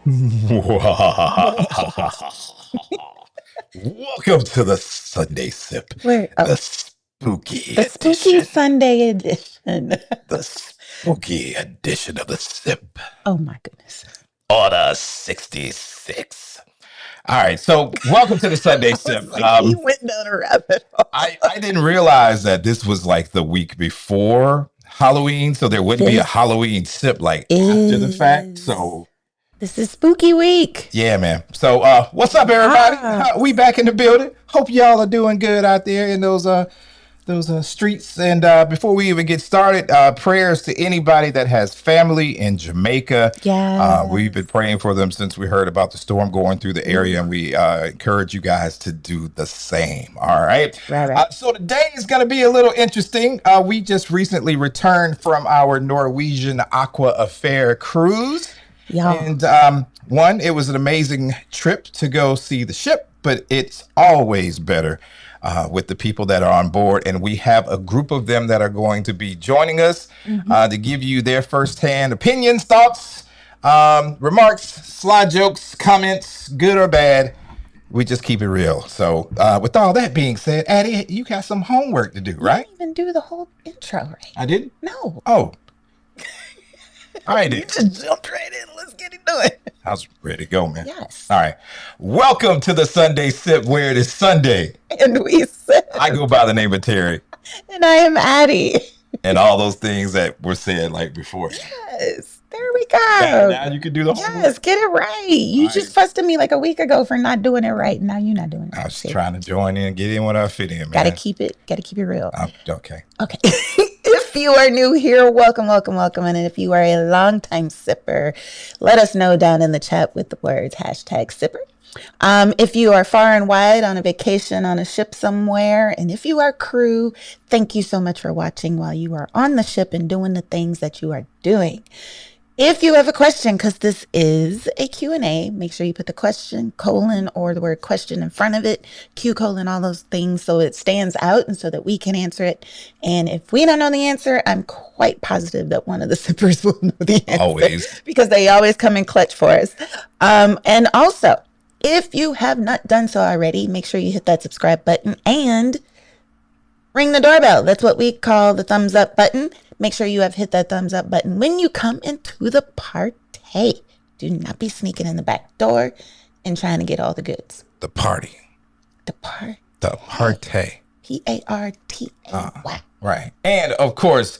Welcome to the Sunday Sip, Where? the Oh, spooky the spooky edition, Sunday edition. the spooky edition of the Sip. Oh my goodness. Order 66. All right, so welcome to the Sunday I Sip. was like, he went down a rabbit hole. I didn't realize that this was like the week before Halloween, so there wouldn't be a This Halloween sip like after the fact. is So this is spooky week. yeah, man. So, what's up, everybody? We Yes. back in the building. Hope y'all are doing good out there in those streets. And before we even get started, prayers to anybody that has family in Jamaica. We've been Yes. praying for them since we heard about the storm going through the area, and we encourage you guys to do the same. All right. Right, right. So today is going to be a little interesting. We just recently returned from our Norwegian Aqua Affair cruise. Y'all. And one, it was an amazing trip to go see the ship, but it's always better with the people that are on board. And we have a group of them that are going to be joining us Hmm. to give you their firsthand opinions, thoughts, remarks, sly jokes, comments, good or bad. We just keep it real. So, with all that being said, Addie, you got some homework to do, You right? didn't even do the whole intro right. I didn't? No. Oh, all right, You then. just jumped right in. Let's get into it. I was ready to go, man. Yes. All right. Welcome to the Sunday Sip, where it is Sunday. And we said, I go by the name of Terry, and I am Addie. and all those things that were said like before. Yes. There we Now, go. now you can do the homework. Yes, get it right. You All just right. fussed at me like a week ago for not doing it right. Now you're not doing it I right. was See, trying to join in, get in when I fit in, gotta man. keep it real. Okay. Okay. If you are new here, welcome, welcome, welcome. And if you are a longtime sipper, let us know down in the chat with the words hashtag sipper. If you are far and wide on a vacation on a ship somewhere, and if you are crew, thank you so much for watching while you are on the ship and doing the things that you are doing. If you have a question, because this is a Q&A, make sure you put the question, colon, or the word question in front of it, Q, colon, all those things, so it stands out and so that we can answer it. And if we don't know the answer, I'm quite positive that one of the sippers will know the answer Always. because they always come in clutch for us. And also, if you have not done so already, make sure you hit that subscribe button and ring the doorbell. That's what we call the thumbs up button. Make sure you have hit that thumbs up button when you come into the party. Do not be sneaking in the back door and trying to get all the goods. The party. The party. The party. Party. Right. And of course,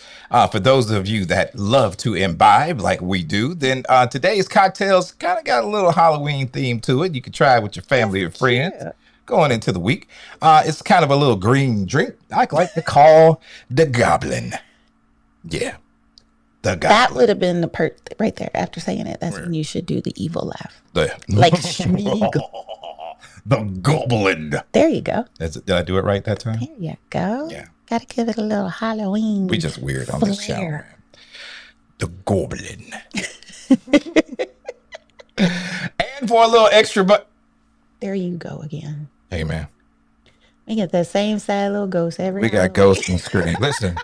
for those of you that love to imbibe like we do, then today's cocktails kind of got a little Halloween theme to it. You can try it with your family or friends Cute. going into the week. It's kind of a little green drink I like to call the Goblin. Yeah, the That Goblin. would have been the perk right there. After saying it, that's when you should do the evil laugh. The, Like Schmeagol. the Goblin. There you go. Did I do it right that time? There you go. Yeah. Gotta give it a little Halloween We just weird on this show, man. flair. The Goblin. And for a little extra, but There you go again. hey, man. We get that same sad little ghost every We got Halloween. Ghost and Scream. Listen,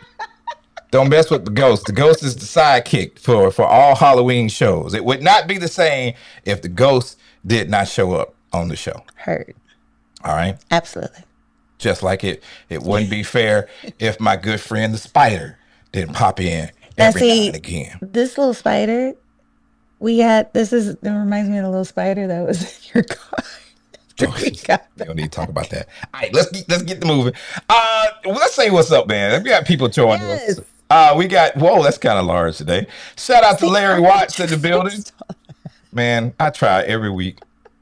don't mess with the Ghost. The Ghost is the sidekick for all Halloween shows. It would not be the same if the Ghost did not show up on the show. Heard. All right? Absolutely. Just like it wouldn't be fair if my good friend the Spider didn't pop in Now every now and see, again. this little spider, it reminds me of the little spider that was in your car. After we got We don't need to talk about that. All right, let's get the moving. Let's say what's up, man. We got people joining us. Yes. We got that's kind of large today. Shout out to See, Larry I'm Watts in the so building. sorry. Man, I try every week.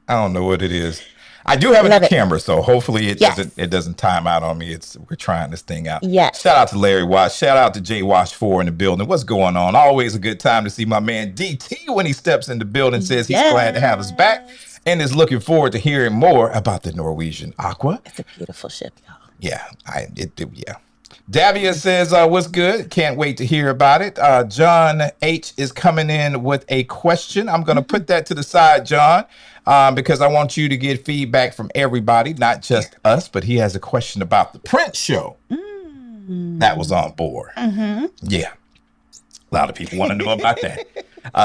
I don't know what it is. I do have a Love new it. camera, so hopefully it Yes. doesn't time out on me. We're trying this thing out. Yes. Shout out to Larry Watts. Shout out to Jay Wash 4 in the building. What's going on? Always a good time to see my man DT when he steps in the building. Says he's glad to have us back Yes. and is looking forward to hearing more about the Norwegian Aqua. It's a beautiful ship, y'all. Yeah, yeah. Davia says, what's good? Can't wait to hear about it. John H is coming in with a question. I'm going to put that to the side, John, because I want you to get feedback from everybody, not just us, but he has a question about the Prince show that was on board. Mm-hmm. Yeah, a lot of people want to know about that.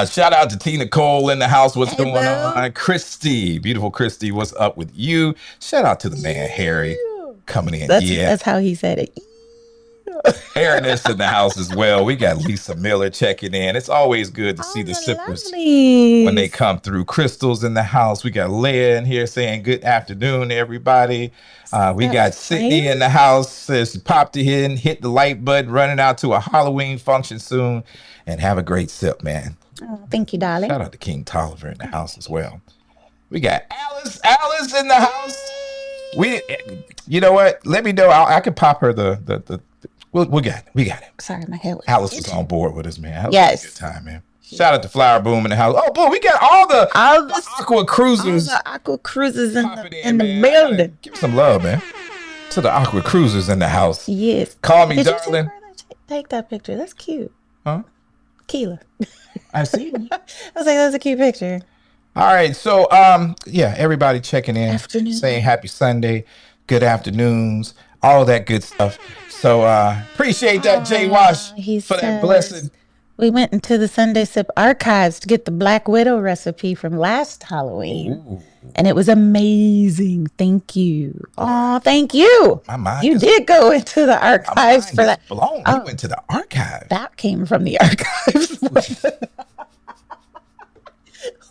Shout out to Tina Cole in the house. What's Hey, going boo. on? Christy, beautiful Christy. What's up with you? Shout out to the man, Harry, coming in. Yeah. That's how he said it. Aaron is in the house as well. We got Lisa Miller checking in. It's always good to see All the the sippers when they lovelies. come through. Crystal's in the house. We got Leah in here saying good afternoon, everybody. We Got got Sydney in the house. Says she popped in, hit the like button, running out to a Halloween function soon. And have a great sip, man. Oh, thank you, darling. Shout out to King Tolliver in the house as well. We got Alice in the house. You know what? Let me know. I can pop her the we got it. Sorry, my head was Alice was on board with us, man. That was Yes. a good time, man. Shout out to Flower Boom in the house. Oh, boy, we got all the Aqua all Cruisers the aqua cruises in popping the man. building. Give some love, man, to the Aqua Cruisers in the house. Yes. Call me, Did you darling. take that picture? That's cute. Huh? Keela. I see. I was like, that's a cute picture. All right, so yeah, everybody checking in, Afternoon. saying happy Sunday, good afternoons, all that good stuff. So appreciate that, Jay Wash, He for that says, blessing. We went into the Sunday Sip archives to get the Black Widow recipe from last Halloween. Ooh, And it was amazing. Thank you. Oh, thank you. my mind You is- did go into the my archives mind for is that. blown. Oh. We went to the archive. That came from the archives.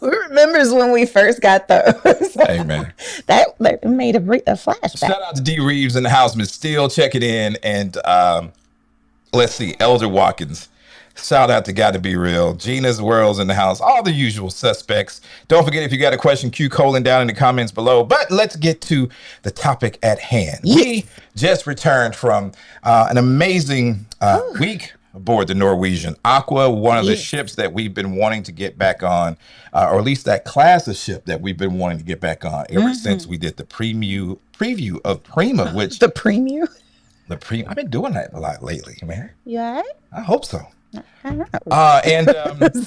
Who remembers when we first got those? Hey, man. that made a flashback. Shout out to D Reeves in the house, Miss Steele checking in, and let's see, Elder Watkins. Shout out to Gotta Be Real, Gina's Worlds in the house, all the usual suspects. Don't forget, if you got a question, Q Colin down in the comments below. But let's get to the topic at hand. We just returned from an amazing week aboard the Norwegian Aqua, one of the ships that we've been wanting to get back on, or at least that class of ship that we've been wanting to get back on ever since we did the preview of Prima, which The preview? I've been doing that a lot lately, man. You all right? I hope so. I don't know. And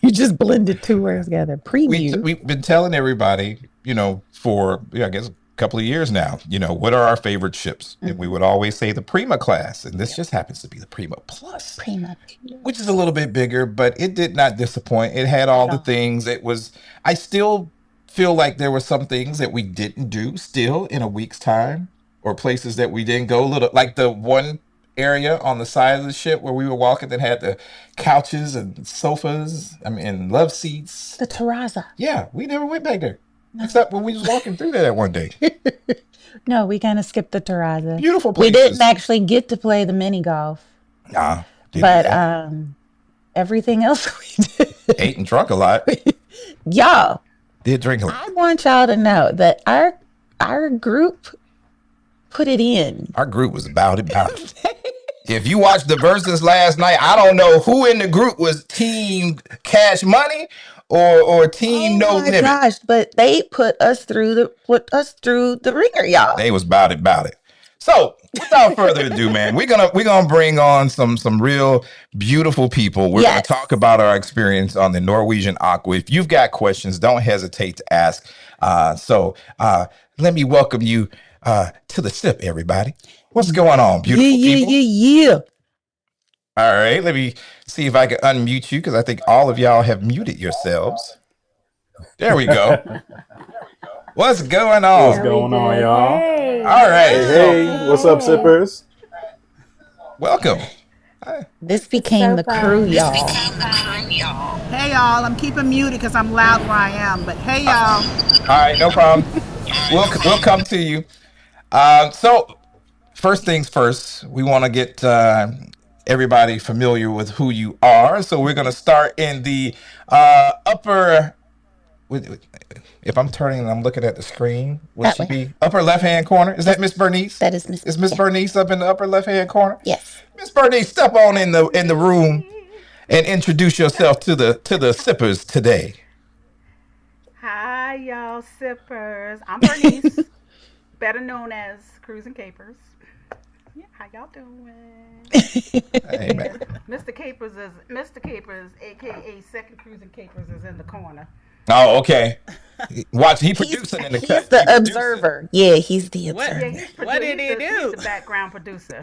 You just blended two words together. Preview. we've been telling everybody, for I guess a couple of years now, what are our favorite ships? And we would always say the Prima class, and this just happens to be the Prima Plus, Prima. which is a little bit bigger, but it did not disappoint. It had all the things. I still feel like there were some things that we didn't do still in a week's time, or places that we didn't go. Like the one area on the side of the ship where we were walking that had the couches and sofas, and love seats. The terrazza. Yeah, we never went back there. Except when we was walking through there that one day. No, we kind of skipped the terrazza. Beautiful We places. didn't actually get to play the mini golf, Nah, didn't but do that. everything else we did. Ate and drunk a lot. Y'all, Did drink a lot. I want y'all to know that our group put it in. Our group was about it. If you watched the verses last night, I don't know who in the group was team Cash Money or team No Oh my Limit. gosh, but they put us through the ringer, y'all. They was about it. So without further ado, man, we're gonna bring on some real beautiful people. We're gonna Yes. talk about our experience on the Norwegian Aqua. If you've got questions, don't hesitate to ask. So let me welcome you to the sip, everybody. What's going on, beautiful people? Yeah. All right, let me see if I can unmute you because I think all of y'all have muted yourselves. There we go. What's going on? What's going on, y'all? Hey. All right, so Hey, what's up, sippers? welcome. This became So the fun. crew, y'all. Hey y'all, I'm keeping muted because I'm loud where I am. But hey y'all, All right, no problem. We'll come to you. So first things first, we want to get everybody familiar with who you are. So we're gonna start in the upper. If I'm turning and I'm looking at the screen, would That she way. be upper left hand corner? Is that Miss Bernice? That is Miss. Is Miss Bernice up in the upper left hand corner? Yes. Miss Bernice, step on in the room and introduce yourself to the sippers today. hi y'all sippers. I'm Bernice, better known as Cruising Capers. Yeah, how y'all doing? Hey, man. Mr. Capers, aka Second Cruising Capers, is in the corner. Oh, okay. Watch, he producing in the cut. He's the He producing. observer. Yeah, he's the Yeah, observer. he's What did he he's do? the background producer.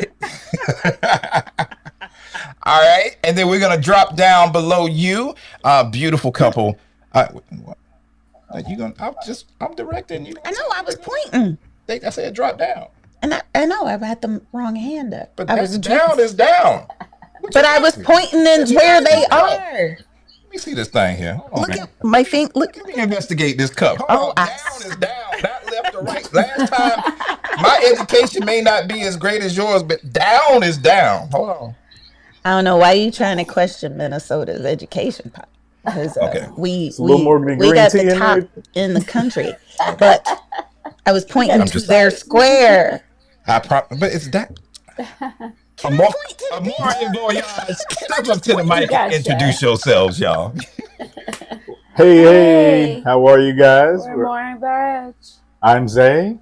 All right, and then we're gonna drop down below you, beautiful couple. You gonna? I'm directing you. I know I was pointing. I said drop down, And I know I had the wrong hand up. but I was down is down. but I was pointing in where they are. Let me see this thing here. Hold on, Look man. at my finger. Look. Let me investigate this cup. Hold Oh, on. Down is down, not left or right. Last time, my education may not be as great as yours, but down is down. Hold on. I don't know why you trying to question Minnesota's education policy. Because Okay. we It's a little more green got tea the in top there. in the country, but I was pointing I'm to just- their square. But it's that. More en voyage. Step up to the mic and Gotcha. introduce yourselves, y'all. Hey, how are you guys? Good morning, Birch. I'm Zay.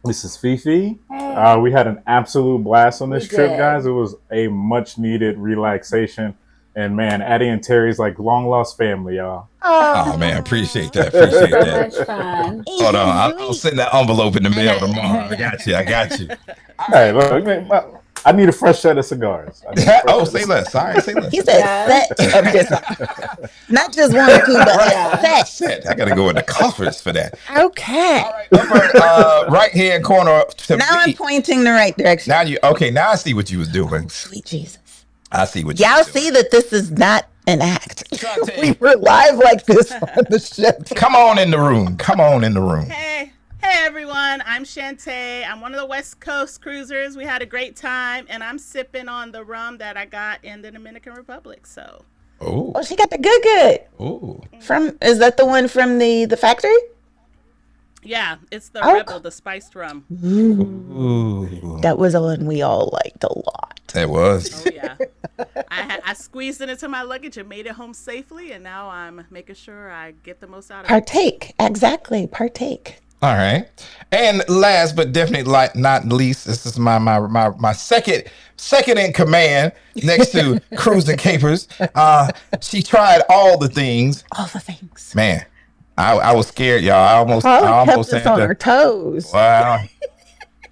This is Fifi. Hey. We had an absolute blast on this We trip, did. guys. It was a much needed relaxation. And man, Addie and Terry's like long lost family, y'all. Oh man, appreciate that. Appreciate So that. much fun. Hold on, I'll send that envelope in the mail tomorrow. I got you. Hey, look, man, I need a fresh set of cigars. I need a fresh Oh, set say of less. All right, say less. He said Yeah. set of this. Not just one or two, but Yeah. set. Set. I gotta go in the coffers for that. Okay. All right, upper right hand corner to Now I'm me. pointing the right direction. Now I see what you was doing. Sweet Jesus. I see what you Y'all was doing. see that this is not an act. Shantae. We were live like this on the ship. Come on in the room. Come on in the room. Hey everyone, I'm Shantae. I'm one of the West Coast cruisers. We had a great time, and I'm sipping on the rum that I got in the Dominican Republic. So, Oh, Oh, she got the good. oh. Is that the one from the factory? yeah, it's the Oh, Rebel, the spiced rum. Ooh. That was one we all liked a lot. It was. Oh yeah, I squeezed it into my luggage and made it home safely, and now I'm making sure I get the most out of it. Partake. Exactly. Partake. All right. And last but definitely not least, this is my second in command next to Cruising Capers. She tried all the things. All the things. Man, I was scared, y'all. I almost Kept us had on to. our toes. Wow.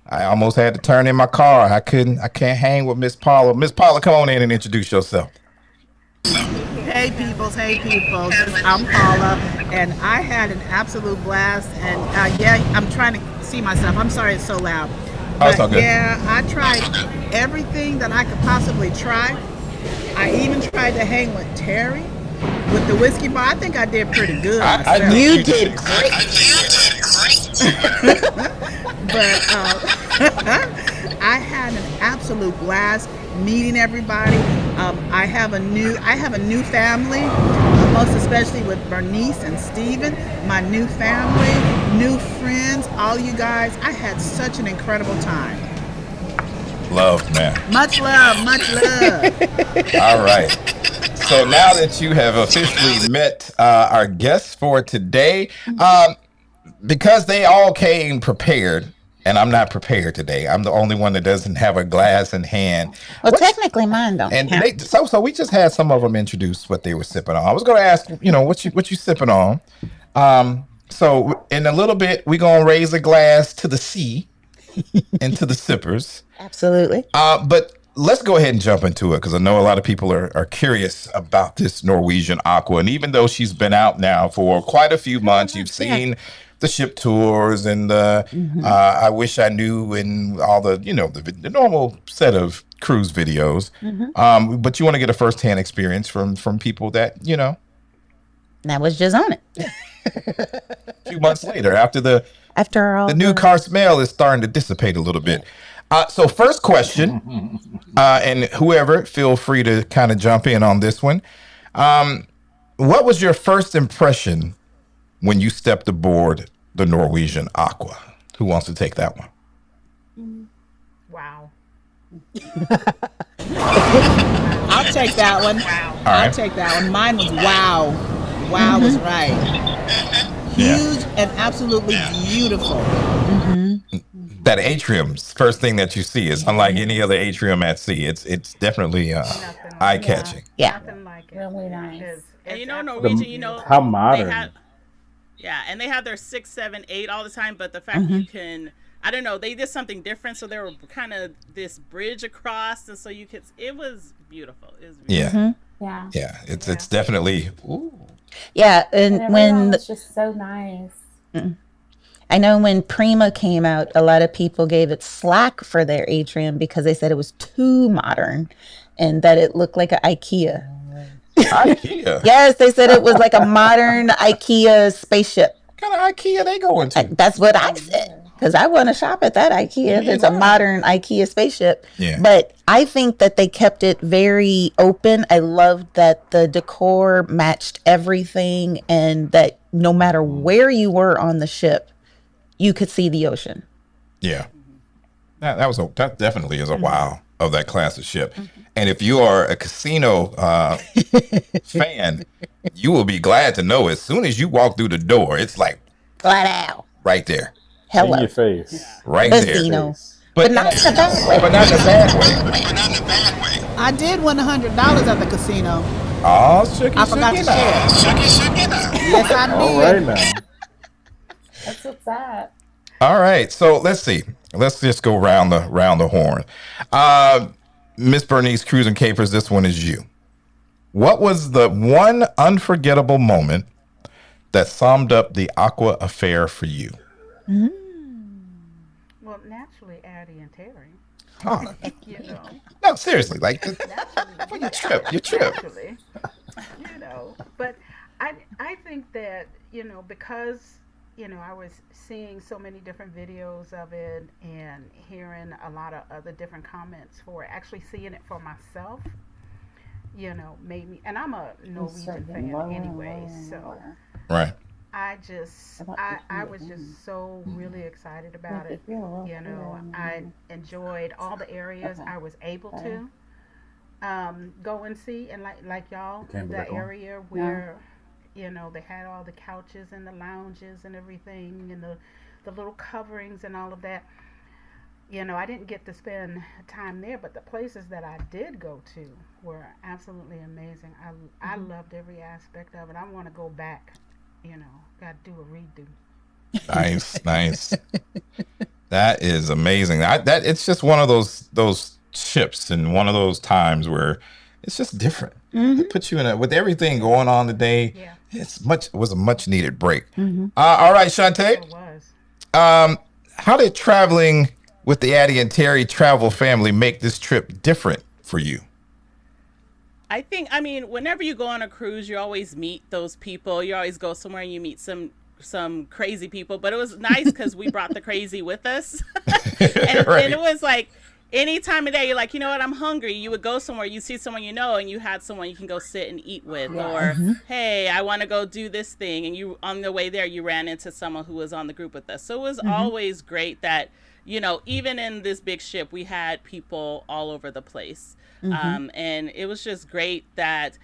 I almost had to turn in my car. I can't hang with Miss Paula. Miss Paula, come on in and introduce yourself. Hey peoples, I'm Paula, and I had an absolute blast. And yeah, I'm trying to see myself. I'm sorry it's so loud. Oh, it's all good. Yeah, I tried everything that I could possibly try. I even tried to hang with Terry with the whiskey bar. I think I did pretty good myself. You did great. But I had an absolute blast meeting everybody. I have a new family, most especially with Bernice and Steven, my new family, new friends, all you guys. I had such an incredible time. Love, man. Much love, much love. All right. So now that you have officially met our guests for today, because they all came prepared, and I'm not prepared today. I'm the only one that doesn't have a glass in hand. Well, technically mine don't And count. so we just had some of them introduce what they were sipping on. I was going to ask, what you sipping on. So in a little bit, we're going to raise a glass to the sea and to the sippers. Absolutely. But let's go ahead and jump into it because I know a lot of people are curious about this Norwegian Aqua. And even though she's been out now for quite a few months, you've seen the ship tours and the I Wish I Knew and all the, the normal set of cruise videos. But you want to get a firsthand experience from people that, That was just on it. a few months later After all the new car smell is starting to dissipate a little bit. So first question, and whoever, feel free to kind of jump in on this one. What was your first impression when you stepped aboard the Norwegian Aqua? Who wants to take that one? Wow. I'll take that one. All I'll right. take that one. Mine was wow. Wow was right. Yeah. Huge and absolutely beautiful. That atrium's first thing that you see is unlike any other atrium at sea. It's definitely eye catching. Yeah. Nothing like it. Really nice. And It's Norwegian, How they modern. had, and they have their 6, 7, 8 all the time. But the fact you can I don't know, they did something different. So there were kind of this bridge across, and so you could. It was beautiful. It was beautiful. Yeah. Yeah. Yeah. It's definitely. Ooh. Yeah, And and everyone when was just so nice. I know when Prima came out, a lot of people gave it slack for their atrium because they said it was too modern and that it looked like an IKEA. IKEA. Yes, they said it was like a modern IKEA spaceship. What kind of IKEA they going to? That's what I said. Because I want to shop at that IKEA if it's a modern IKEA spaceship. Yeah. But I think that they kept it very open. I loved that the decor matched everything and that no matter where you were on the ship, you could see the ocean. Yeah. That definitely is a wow of that class of ship. And if you are a casino fan, you will be glad to know as soon as you walk through the door, it's like Flat out. right there. In Hello. your face. Right there. Casino. But not in a bad way. But not in a bad way. I did win $100 at the casino. Oh, shooky, I forgot to shooky share. now. Yes, I did. All right now. That's what's up. All right. So let's see. Let's just go round the horn. Miss Bernice Cruising Capers, this one is you. What was the one unforgettable moment that summed up the Aqua affair for you? Well, naturally, Addie and Terry. Oh, You know, no, seriously, like naturally, for your trip. naturally, But I think that because I was seeing so many different videos of it and hearing a lot of other different comments for it, actually seeing it for myself, made me. And I'm a Norwegian fan anyway, so. Right. I was just so really excited about it. I enjoyed all the areas I was able to go and see, and like y'all, the area where they had all the couches and the lounges and everything, and the little coverings and all of that. I didn't get to spend time there, but the places that I did go to were absolutely amazing. I loved every aspect of it. I want to go back. Got to do a redo. Nice. That is amazing. That it's just one of those ships and one of those times where it's just different. It puts you in with everything going on today. Yeah. It was a much needed break. All right, Shantae. It was. How did traveling with the Addie and Terry travel family make this trip different for you? I mean, whenever you go on a cruise, you always meet those people. You always go somewhere and you meet some crazy people. But it was nice because we brought the crazy with us. and it was like any time of day, you're like, you know what, I'm hungry. You would go somewhere, you see someone and you had someone you can go sit and eat with. Or, hey, I want to go do this thing. And you on the way there, you ran into someone who was on the group with us. So it was always great that, even in this big ship, we had people all over the place. And it was just great that,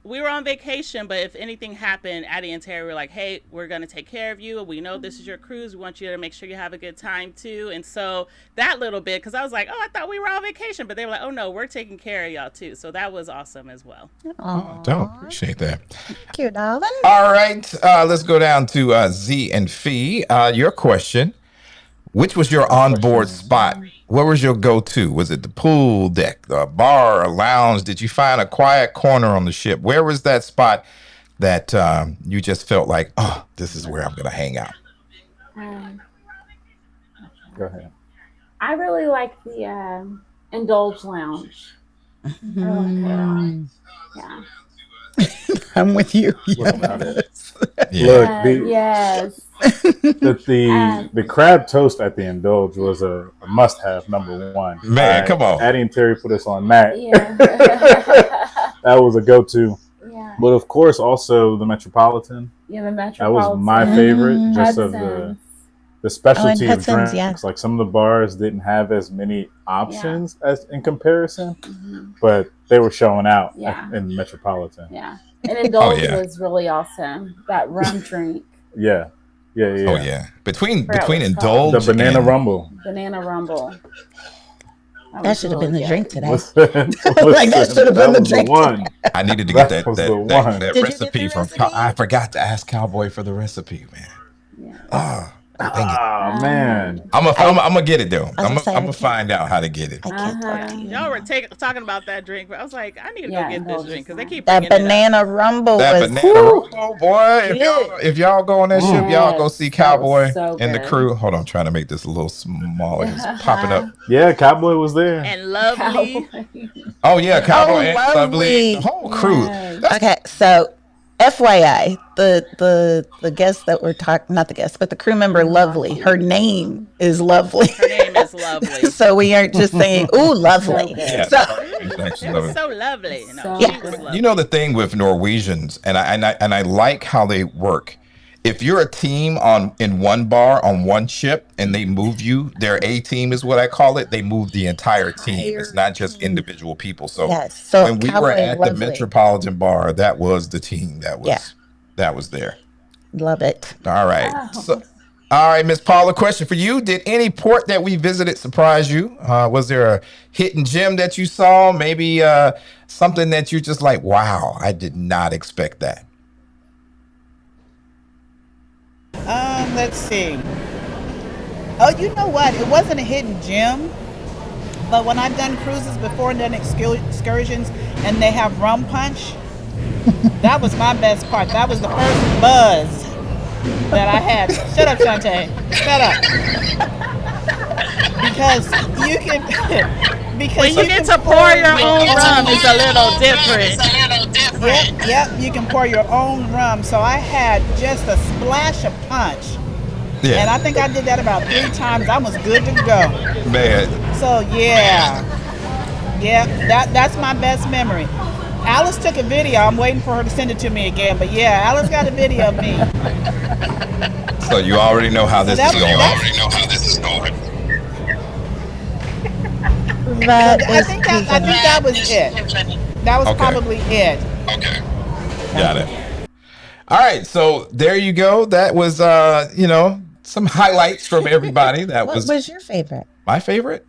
we were on vacation, but if anything happened, Addie and Terry were like, hey, we're going to take care of you. We know this is your cruise. We want you to make sure you have a good time too. And so that little bit, because I was like, oh, I thought we were on vacation, but they were like, oh no, we're taking care of y'all too. So that was awesome as well. Oh, dope. Appreciate that. Thank you, darling. All right. Let's go down to Z and Fee. Your question. Which was your onboard spot? Where was your go-to? Was it the pool deck, the bar, a lounge? Did you find a quiet corner on the ship? Where was that spot that you just felt like, oh, this is where I'm going to hang out? Go ahead. I really like the Indulge Lounge. I really like that. Yeah. I'm with you. What about it? Yeah. Look, Yes. the crab toast at the Indulge was a must-have, number one. Man, come on. Addie and Terry put us on that. Yeah. That was a go-to. Yeah. But of course, also the Metropolitan. Yeah, the That Metropolitan. was my favorite, just of Hudson's. the specialty of Hudson's, drinks. yeah. Like some of the bars didn't have as many options as in comparison, but they were showing out in the Metropolitan. Yeah. And Indulge yeah. was really awesome. That rum drink. Yeah. Oh yeah. Between Forgot what it's Indulge The Banana and Rumble. Banana Rumble. That should have been the drink today. Listen, Like, that should have been that the was drink. one. I needed to get That was the one. that Did you get recipe the from recipe? I forgot to ask Cowboy for the recipe, man. Yeah. Oh man. I'm gonna get it though. I was I'm gonna say, I gonna can't- find out how to get it. I can't talk to you. Y'all were talking about that drink, but I was like, I need to go Yeah, get this indulge drink because is they fine. keep That bringing it up. banana rumble That was banana whew, rumble, boy. If y'all go on that ship, y'all go Yes, see that Cowboy was so and the good. crew. Hold on, I'm trying to make this a little smaller. It's popping up. Yeah, Cowboy was there. And lovely. Oh yeah, Cowboy Oh, and Lovely, the lovely. whole crew. Yes. That's okay. So, FYI, the guest that we're talking, not the guest, but the crew member, Lovely. Her name is Lovely. Her name is Lovely. So we aren't just saying, "Ooh, So lovely." good. yeah. So It's actually It was lovely. so lovely. No, So she good. was lovely. You know the thing with Norwegians, and I like how they work. If you're a team in one bar on one ship and they move you, their A team is what I call it. They move the entire team. It's not just individual people. So yes. So when we were Cowboy and at the Lovely, Metropolitan Bar, that was the team Yeah. that was there. love it. All right. Oh. So, all right, Miss Paula, question for you. Did any port that we visited surprise you? Was there a hidden gem that you saw? Maybe something that you just like, wow, I did not expect that. Let's see. Oh, you know what? It wasn't a hidden gem, but when I've done cruises before and done excursions, and they have rum punch, that was my best part. That was the first buzz that I had. Shut up, Shantae. Shut up. Because you can. Because When you get to pour your own rum, it's a little different. Yep, you can pour your own rum. So I had just a splash of punch. Yeah, And I think I did that about 3 times. I was good to go. man. So yeah, that's my best memory. Alice took a video. I'm waiting for her to send it to me again. But yeah, Alice got a video of me. So you already know how this that is was- going. That I is think that was it. That was Okay. probably it. Got it. All right, so there you go. That was some highlights from everybody. That What was was your favorite? my favorite.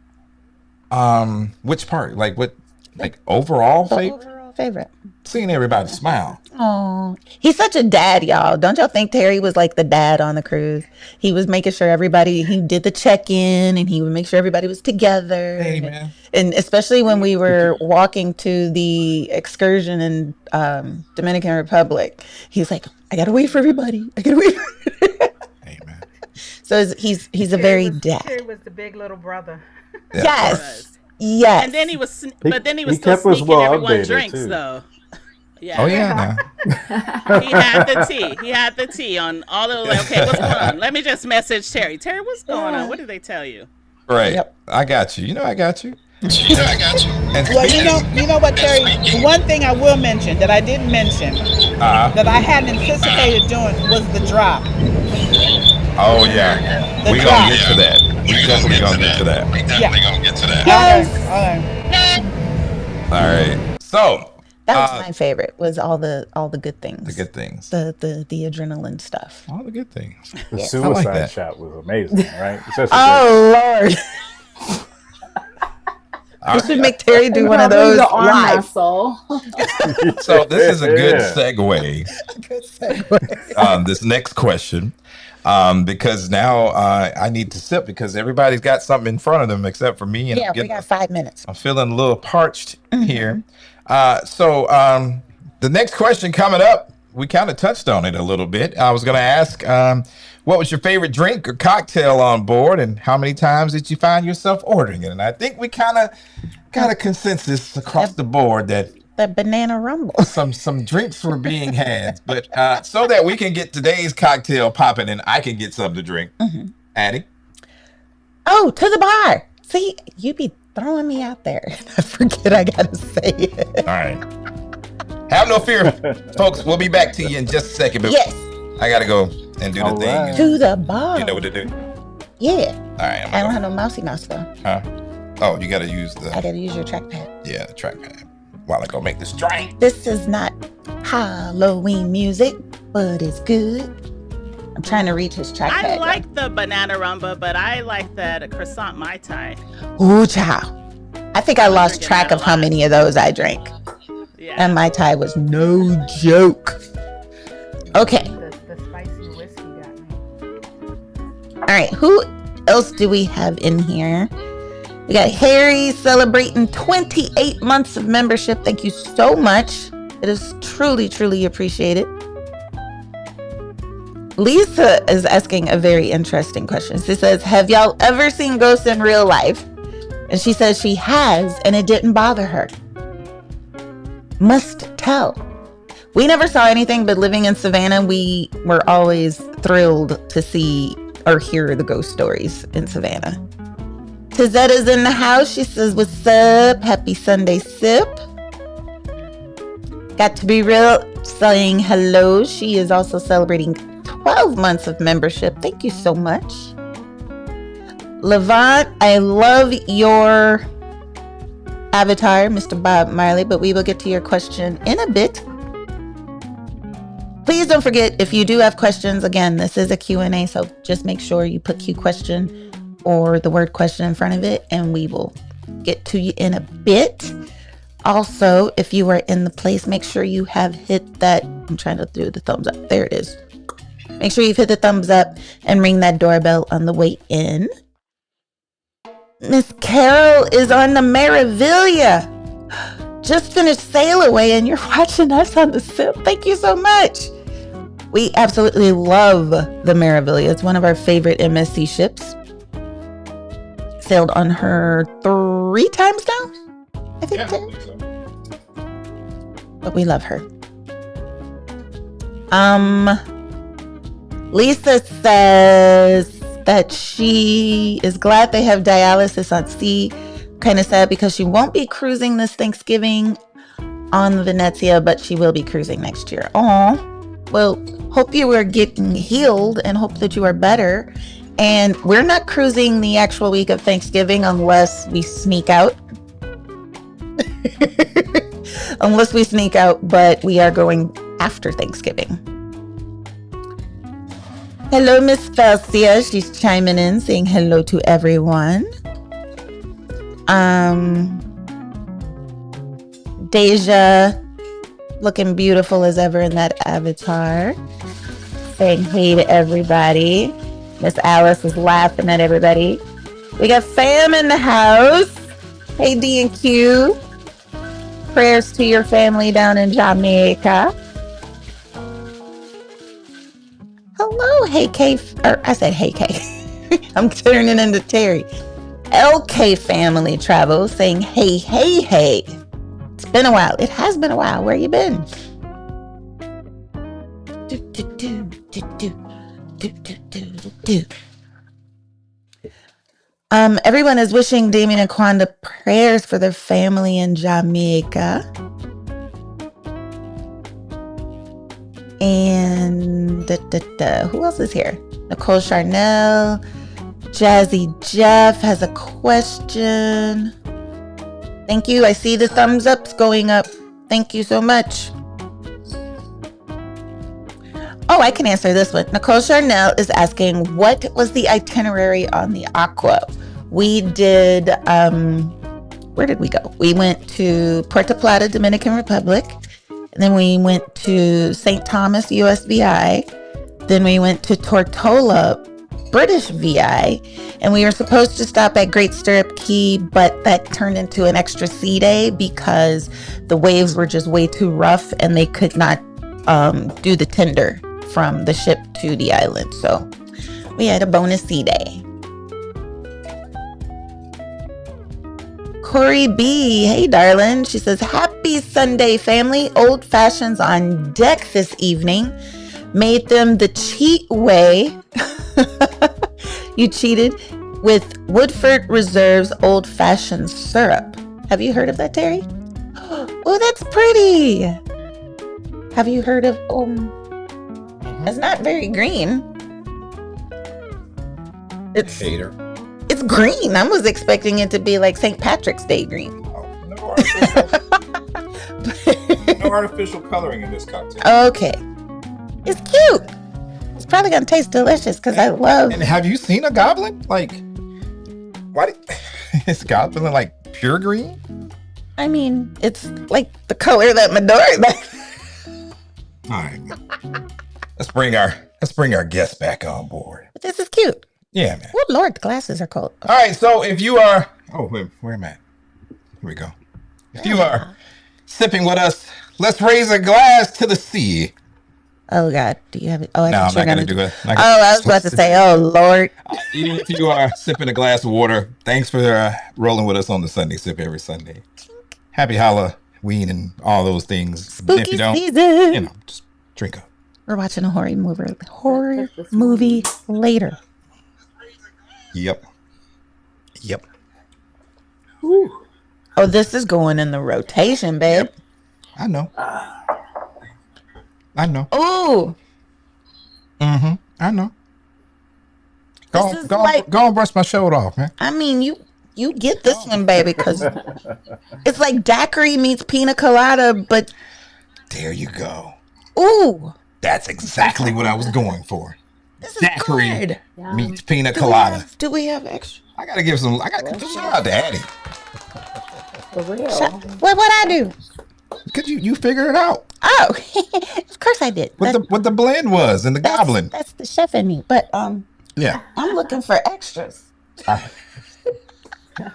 Which part? Like what? Like overall The favorite? overall favorite. Seeing everybody smile. Oh, he's such a dad, y'all. Don't y'all think Terry was like the dad on the cruise? He was making sure he did the check-in and he would make sure everybody was together. Hey, man. And especially when we were walking to the excursion in Dominican Republic, he was like, I gotta wait for everybody. I gotta wait. Hey, man. So he's a very dad. Terry was the big little brother. Yeah, Yes. Yes. And then he was, He- but then he was he still kept us sneaking well everyone updated, drinks too. though. Yeah. Oh yeah. Nah. He had the tea. He had the tea on all of the. Okay, what's going on? Let me just message Terry. Terry, what's going on? What did they tell you? Right. Yep. I got you. I got you. And Well, speaking, you know what, Terry? One thing I will mention that I didn't mention that I hadn't anticipated doing was the drop. oh yeah, The we drop. gonna get to that. We definitely gonna get to that. Yes. Okay. Yes. Okay. All right. So That was my favorite. Was all the good things. the good things. The adrenaline stuff. All the good things. The Yes. I like suicide that. shot was amazing, right? Especially Oh Lord. All We should right. make Terry do one of Probably those the arm live. muscle. So this is a good Yeah. segue Good segue. on this next question. Because now I need to sip because everybody's got something in front of them except for me. And Yeah, we got 5 minutes. I'm feeling a little parched here. So the next question coming up, we kind of touched on it a little bit. I was going to ask, what was your favorite drink or cocktail on board, and how many times did you find yourself ordering it? And I think we kind of got a consensus across the board that The banana rumble. some drinks were being had, but so that we can get today's cocktail popping and I can get something to drink. Addie? Oh, to the bar. See, you be throwing me out there. I forget I gotta say it. All right. Have no fear, folks. We'll be back to you in just a second. But Yes, I got to go and do the All thing. right. to the bar. You know what to do? Yeah. All right. I don't have no mousey mouse though. Huh? Oh, you got to use I the gotta use your trackpad. the trackpad while I go make this drink. This is not Halloween music, but it's good. I'm trying to reach his trackpad. I like the banana rumba, but I like that croissant mai tai. Ooh, child. I think I lost drinking track that of a how lot. many of those I drank. Yeah. And my tie was no joke. Okay. The spicy whiskey got me. right, who else do we have in here? We got Harry celebrating 28 months of membership. Thank you so much. It is truly, truly appreciated. Lisa is asking a very interesting question. She says, have y'all ever seen ghosts in real life? And she says she has, and it didn't bother her. Must tell. We never saw anything, but living in Savannah, we were always thrilled to see or hear the ghost stories in Savannah. Tizetta's in the house. She says, what's up? Happy Sunday sip. Got to be real saying hello. She is also celebrating 12 months of membership. Thank you so much. Levant, I love your avatar, Mr. Bob Marley, but we will get to your question in a bit. Please don't forget, if you do have questions, again, this is a Q&A, so just make sure you put Q question or the word question in front of it, and we will get to you in a bit. Also, if you are in the place, make sure you have hit that, I'm trying to do the thumbs up, there it is. Make sure you've hit the thumbs up and ring that doorbell on the way in. Miss Carol is on the Maravilia. Just finished sail away and you're watching us on the SIP. Thank you so much. We absolutely love the Maravilia. It's one of our favorite MSC ships. Sailed on her 3 times now, I think. Yeah, I believe so. But we love her. Lisa says that she is glad they have dialysis on sea. Kind of sad because she won't be cruising this Thanksgiving on the Venezia, but she will be cruising next year. Aw. Well, hope you are getting healed and hope that you are better. And we're not cruising the actual week of Thanksgiving unless we sneak out. Unless we sneak out, but we are going after Thanksgiving. Hello, Miss Felcia. She's chiming in, saying hello to everyone. Deja, looking beautiful as ever in that avatar. Saying hey to everybody. Miss Alice is laughing at everybody. We got fam in the house. Hey, D and Q. Prayers to your family down in Jamaica. Hello, Hey K. I said Hey K. I'm turning into Terry. LK Family Travel saying hey, hey, hey. It's been a while. It has been a while. Where you been? Everyone is wishing Damien and Kwanda prayers for their family in Jamaica. And who else is here? Nicole Charnel. Jazzy Jeff has a question. Thank you. I see the thumbs ups going up. Thank you so much. Oh, I can answer this one. Nicole Charnel is asking, what was the itinerary on the Aqua? We did, where did we go? We went to Puerto Plata, Dominican Republic. And then we went to St. Thomas, USVI. Then we went to Tortola, British VI. And we were supposed to stop at Great Stirrup Key, but that turned into an extra sea day because the waves were just way too rough and they could not do the tender from the ship to the island. So we had a bonus sea day. Corey B. Hey, darling. She says, happy Sunday, family. Old fashions on deck this evening. Made them the cheat way. You cheated with Woodford Reserve's old fashioned syrup. Have you heard of that, Terry? Oh, that's pretty. Have you heard of, it's not very green. It's Hater. It's green. I was expecting it to be like St. Patrick's Day green. Oh, no artificial coloring in this cocktail. Okay. It's cute. It's probably going to taste delicious because I love... And have you seen a goblin? Like, why is goblin like pure green? I mean, it's like the color that Midori... All right. Let's bring our guests back on board. But this is cute. Yeah, man. Oh Lord, the glasses are cold. All right. So if you are, oh, where am I? Here we go. If you are sipping with us, let's raise a glass to the sea. Oh God, do you have it? Oh, I No, thought I'm you were not gonna gonna do. do it. Oh, I was about to say, oh Lord. Even if you are sipping a glass of water, thanks for rolling with us on the Sunday Sip every Sunday. Happy Halloween and all those things. But if Spooky you don't, season. just drink up. We're watching a horror movie later. Yep. Yep. Oh, this is going in the rotation, babe. Yep. I know. I know. Oh, I know. This is like- go and brush my shoulder off, man. I mean, you get this one, baby, because it's like daiquiri meets pina colada, but There you go. ooh, That's exactly what I was going for. this is Daiquiri good. meets pina Do we colada. do we have extra? I gotta give some. I gotta shout out to Addie. For real. What I do? Could you figure it out Oh, of course I did. what the blend was and the goblin? That's the chef in me. But Yeah. I'm looking for extras. All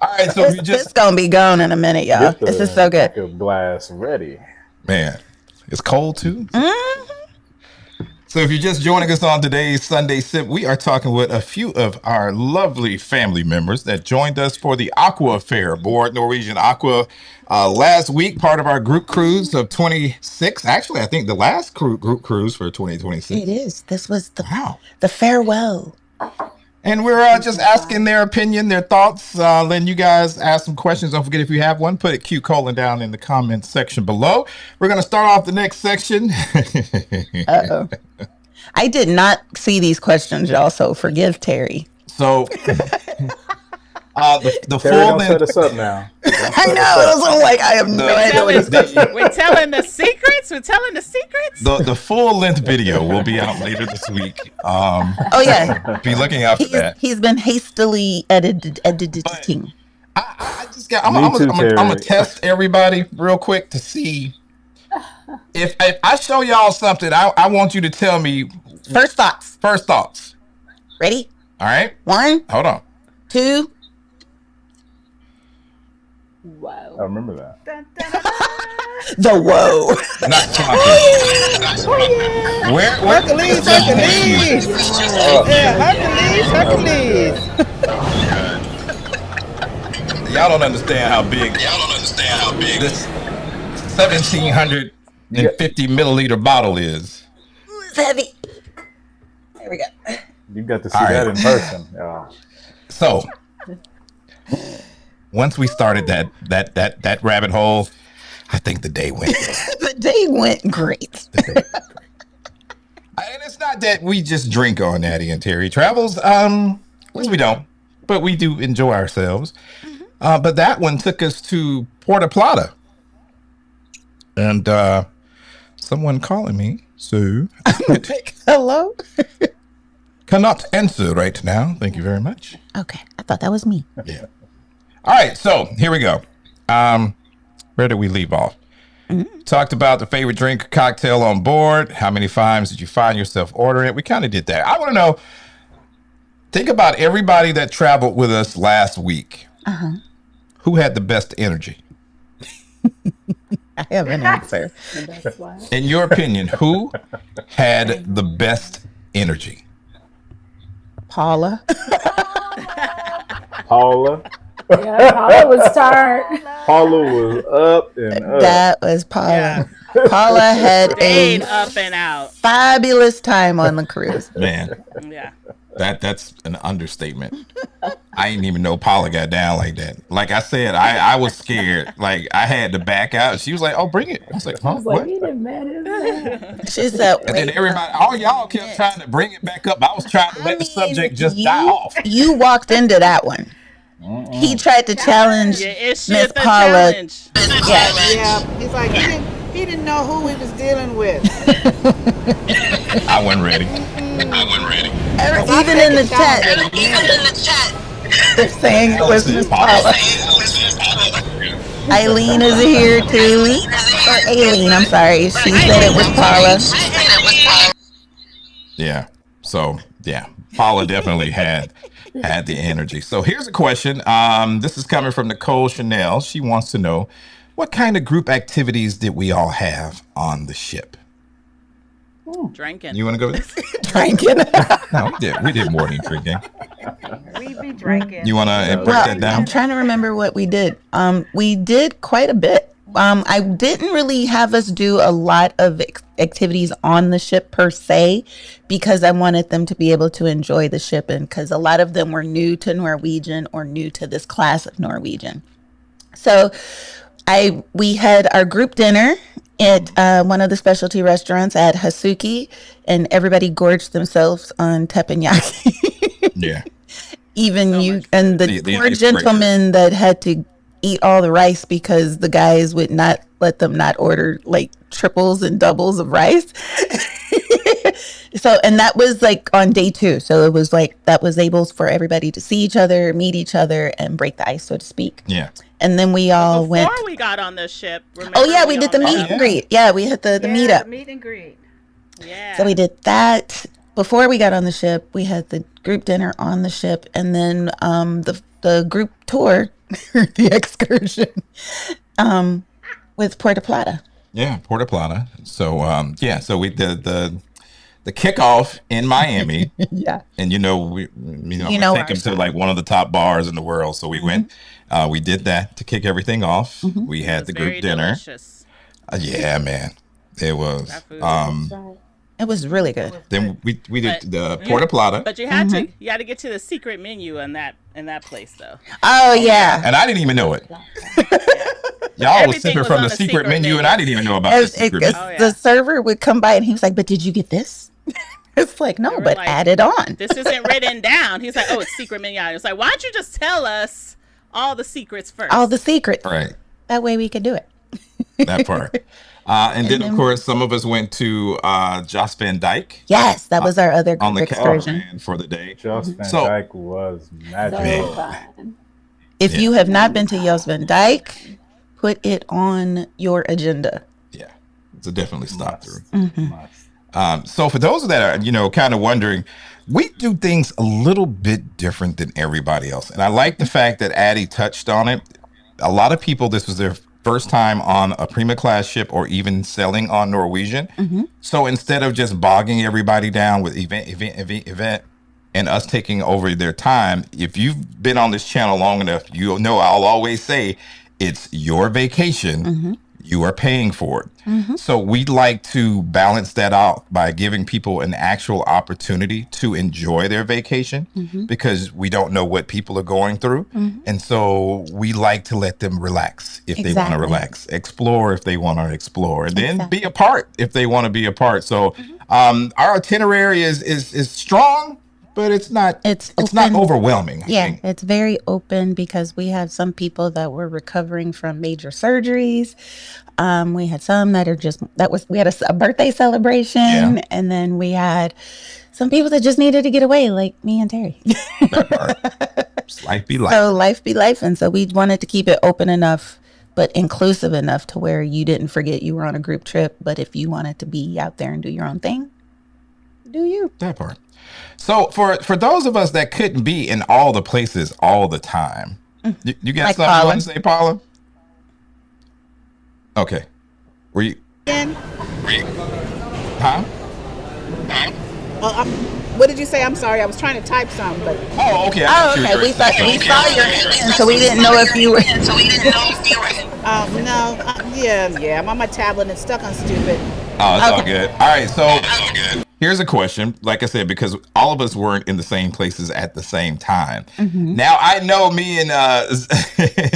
right. So if you This just gonna be gone in a minute, y'all. Get the This is so good. backup glass ready. man, it's cold too. Mhm. So if you're just joining us on today's Sunday Sip, we are talking with a few of our lovely family members that joined us for the Aqua Affair aboard Norwegian Aqua last week, part of our group cruise of 26. Actually, I think the last group cruise for 2026. It is. This was Wow. the farewell. And we're just asking their opinion, their thoughts, letting you guys ask some questions. Don't forget, if you have one, put it Q colon down in the comments section below. We're going to start off the next section. Uh-oh. I did not see these questions, y'all, so forgive Terry. So, the Terry, full don't set length, us up now. I know. I'm like, I have no idea what he's We're telling the secrets. We're telling the secrets. the full length video will be out later this week. Oh yeah, Be looking out for that. he's been hastily editing. I just got. I'm Me too, gonna Terry. test everybody real quick to see if I show y'all something. I want you to tell me First thoughts. first thoughts. Ready? All right, 1, hold on. 2. I Wow. remember that. Dun, dun, dun, dun. The whoa. Not talking. Where? Hercules. Yeah, Hercules. Y'all don't understand how big. This 1,750 milliliter bottle is. It's heavy. There we go. You got to see All that right. in person. Yeah. So once we started that rabbit hole, I think the day went. The day went great. And it's not that we just drink on Natty and Terry Travels. Well, we don't, but we do enjoy ourselves. But that one took us to Puerto Plata. And someone calling me, so Hello? cannot answer right now. Thank you very much. Okay, I thought that was me. Yeah. All right, so here we go. Where did we leave off? Talked about the favorite drink or cocktail on board. How many times did you find yourself ordering it? We kind of did that. I want to know, think about everybody that traveled with us last week. Who had the best energy? I have an answer. And that's why. In your opinion, who had the best energy? Paula. Paula. Yeah, Paula was tired. Paula was up and up. That was Paula. Yeah. Paula had Stayed a up and out. fabulous time on the cruise. Man, Yeah. that's an understatement. I didn't even know Paula got down like that. Like I said, I was scared. Like I had to back out. She was like, "Oh, bring it." I was like, I "Huh? was like, What?" you didn't matter. She said, And then everybody, all y'all kept trying to bring it back up. I was trying to let the subject just die off. You walked into that one. He tried to challenge Yeah, it's Miss shit the Paula. challenge. Yeah. Yeah, he's like he didn't know who he was dealing with. I wasn't ready. Even in the chat, they're saying it was Miss Paula. Eileen is here too. Or Aileen, I'm sorry. She said it was Paula. Yeah. So Yeah, Paula definitely had the energy. So here's a question. This is coming from Nicole Chanel. She wants to know what kind of group activities did we all have on the ship? Drinking. You want to go? Drinking. No, we did more than drinking. We be drinking. You want to break Well, that down? I'm trying to remember what we did. We did quite a bit. I didn't really have us do a lot of activities on the ship per se, because I wanted them to be able to enjoy the ship, and because a lot of them were new to Norwegian or new to this class of Norwegian. So we had our group dinner at one of the specialty restaurants at Hasuki, and everybody gorged themselves on teppanyaki. Yeah. Even So you much and the The poor icebreaker. gentleman that had to eat all the rice because the guys would not let them not order like triples and doubles of rice. So, and that was like on day 2. So it was like that was able for everybody to see each other, meet each other, and break the ice, so to speak. Yeah. And then we all Before went. we got on the ship, remember, Oh yeah, we did the all meet met and greet. Yeah, we had the Yeah, meetup. the meet and greet. up. Yeah. So we did that before we got on the ship. We had the group dinner on the ship, and then the group tour, the excursion, with Puerto Plata. Yeah, Puerto Plata. So so we did the kickoff in Miami, Yeah. and we You know take our them to style. like one of the top bars in the world. So we went, we did that to kick everything off. We It had was the very group dinner. delicious. Yeah, man, it was. That food was It was really good. Then we did But the you- Puerto Plata, But you had to get to the secret menu in that place though. Oh yeah. and I didn't even know it. Y'all was Everything sipping was from on the the secret secret menu, and menu. I didn't even know about the As- secret as menu. Oh, yeah. the server would come by and he was like, "But did you get this?" It's like, no, were but like, add it on. This isn't written down. He's like, oh, it's secret menu. I was like, why don't you just tell us all the secrets first? All the secrets. Right, That way we could do it. that part. And then, of course, some of us went to Jos Van Dyke Yes, that was our other on group the excursion. caravan for the day. Joss Van So- Dyke was magical. Man. fun. If Yeah. you have not been to Jos Van Dyke, put it on your agenda. Yeah, it's a definitely stop through. Must. So for those that are, kind of wondering, we do things a little bit different than everybody else. And I like the fact that Addie touched on it. A lot of people, this was their first time on a Prima class ship or even sailing on Norwegian. So instead of just bogging everybody down with event, and us taking over their time, if you've been on this channel long enough, you'll know I'll always say it's your vacation. You are paying for it. So we'd like to balance that out by giving people an actual opportunity to enjoy their vacation, because we don't know what people are going through. And so we like to let them relax if they want to Exactly. relax, explore if they want to explore, and then be a part if they want to be a part. So our itinerary is strong, but it's not It's not open. overwhelming. I Yeah, think. it's very open because we have some people that were recovering from major surgeries. We had some that are we had a birthday celebration, Yeah. and then we had some people that just needed to get away, like me and Terry. That part. Just life be life. So life be life, and so we wanted to keep it open enough, but inclusive enough to where you didn't forget you were on a group trip. But if you wanted to be out there and do your own thing, do you? That part. So for those of us that couldn't be in all the places all the time, you got Like something you Paula. want to say, Paula? Okay. Were you? Again? Huh? What did you say? I'm sorry. I was trying to type something, but Oh, okay. I Oh, thought you were okay. We dressed up. saw your hand, so we didn't know if you were. no, yeah. I'm on my tablet and it's stuck on stupid. Oh, it's all Okay. good. All right, so here's a question. Like I said, because all of us weren't in the same places at the same time. Now, I know me and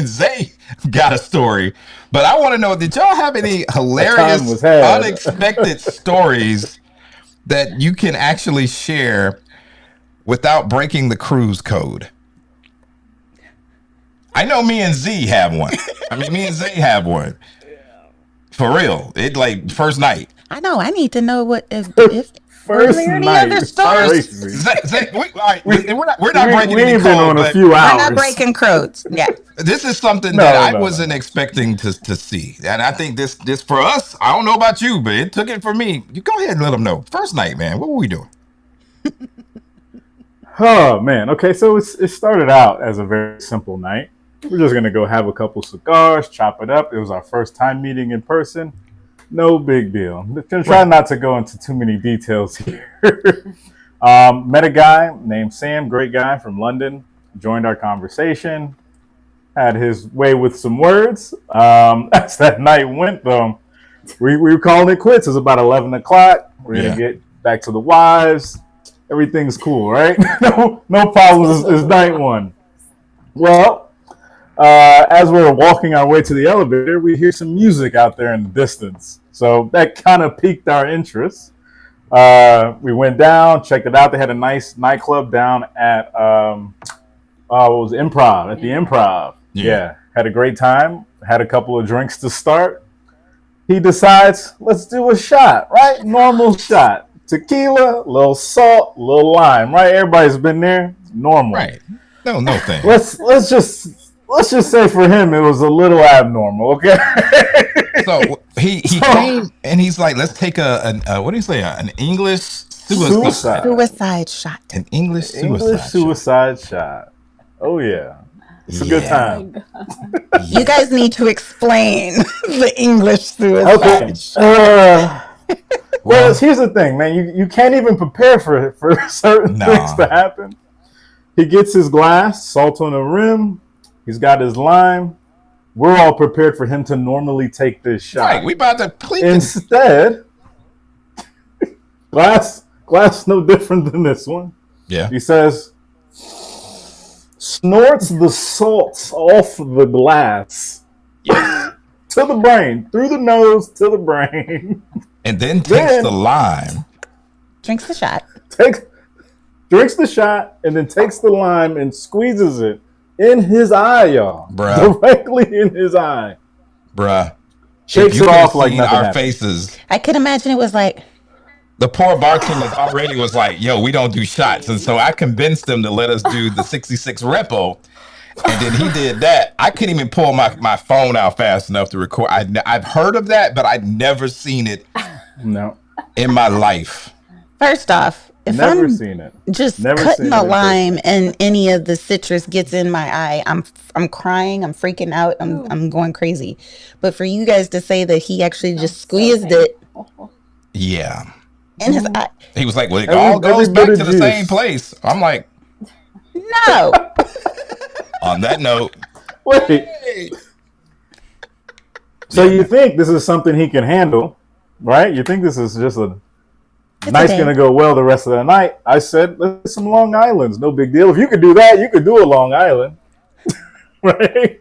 Zay got a story, but I want to know, did y'all have any hilarious, was had. unexpected stories that you can actually share without breaking the cruise code? I know me and Z have one. I mean, me and Zay have one. For real. It like first night. I know. I need to know what if First were there any night. other stories? Crazy. Zay, all right, we're not breaking we any ain't been code, on a but few We're hours. not breaking codes. Yeah. this is something No, that I no, wasn't expecting to see. And I think this for us, I don't know about you, but it took it for me. You go ahead and let them know. First night, man, what were we doing? Oh man. Okay, so it started out as a very simple night. We're just gonna go have a couple cigars, chop it up. It was our first time meeting in person. No big deal. Try not to go into too many details here. Met a guy named Sam, great guy from London. Joined our conversation. Had his way with some words. As that night went, though, we were calling it quits. It was about 11 o'clock. We're gonna get back to the wives. Everything's cool, right? no problems. It's night one. Well, as we were walking our way to the elevator, we hear some music out there in the distance. So that kind of piqued our interest. We went down, checked it out. They had a nice nightclub down at it was Improv, at the Improv. Yeah, had a great time. Had a couple of drinks to start. He decides, let's do a shot, right? Normal shot. Tequila, a little salt, a little lime, right? Everybody's been there. Normal. Right. No thing. Let's just say for him it was a little abnormal, okay? So he came and he's like, let's take a what do you say? An English Suicide shot. An English suicide shot. Oh yeah. It's a good time. You guys need to explain the English suicide shot. Okay. Well, here's the thing, man. You can't even prepare for certain things to happen. He gets his glass, salt on the rim. He's got his lime. We're all prepared for him to normally take this shot. Right, we about to clink. Instead, glass no different than this one. Yeah. He says, snorts the salts off the glass to the brain, through the nose to the brain. And then takes the lime. Drinks the shot. Drinks the shot and then takes the lime and squeezes it in his eye, y'all. Bruh. Directly in his eye. Bruh. Shakes it off like nothing our happened. faces. I could imagine it was like, The poor bartender already was like, yo, we don't do shots. And so I convinced him to let us do the 66 repo. And then he did that. I couldn't even pull my phone out fast enough to record. I've heard of that, but I'd never seen it in my life. First off, if Never I'm seen it. just Never cutting seen a it in lime person. and any of the citrus gets in my eye, I'm crying, I'm freaking out, I'm going crazy. But for you guys to say that he actually just squeezed it Yeah. in his eye. He was like, well, it all goes back to the same place. I'm like, no. On that note, wait. So you think this is something he can handle, right? You think this is just nice, gonna go well the rest of the night. I said, let's do some Long Islands, no big deal. If you could do that, you could do a Long Island, right?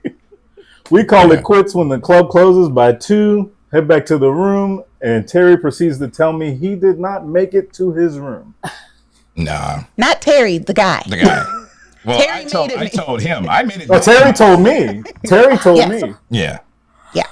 We call it quits when the club closes by 2. Head back to the room, and Terry proceeds to tell me he did not make it to his room. Nah. Not Terry, the guy. The guy. Well, Terry I told him. I made it. Oh, Terry told me. Terry told me. Yeah. Yeah.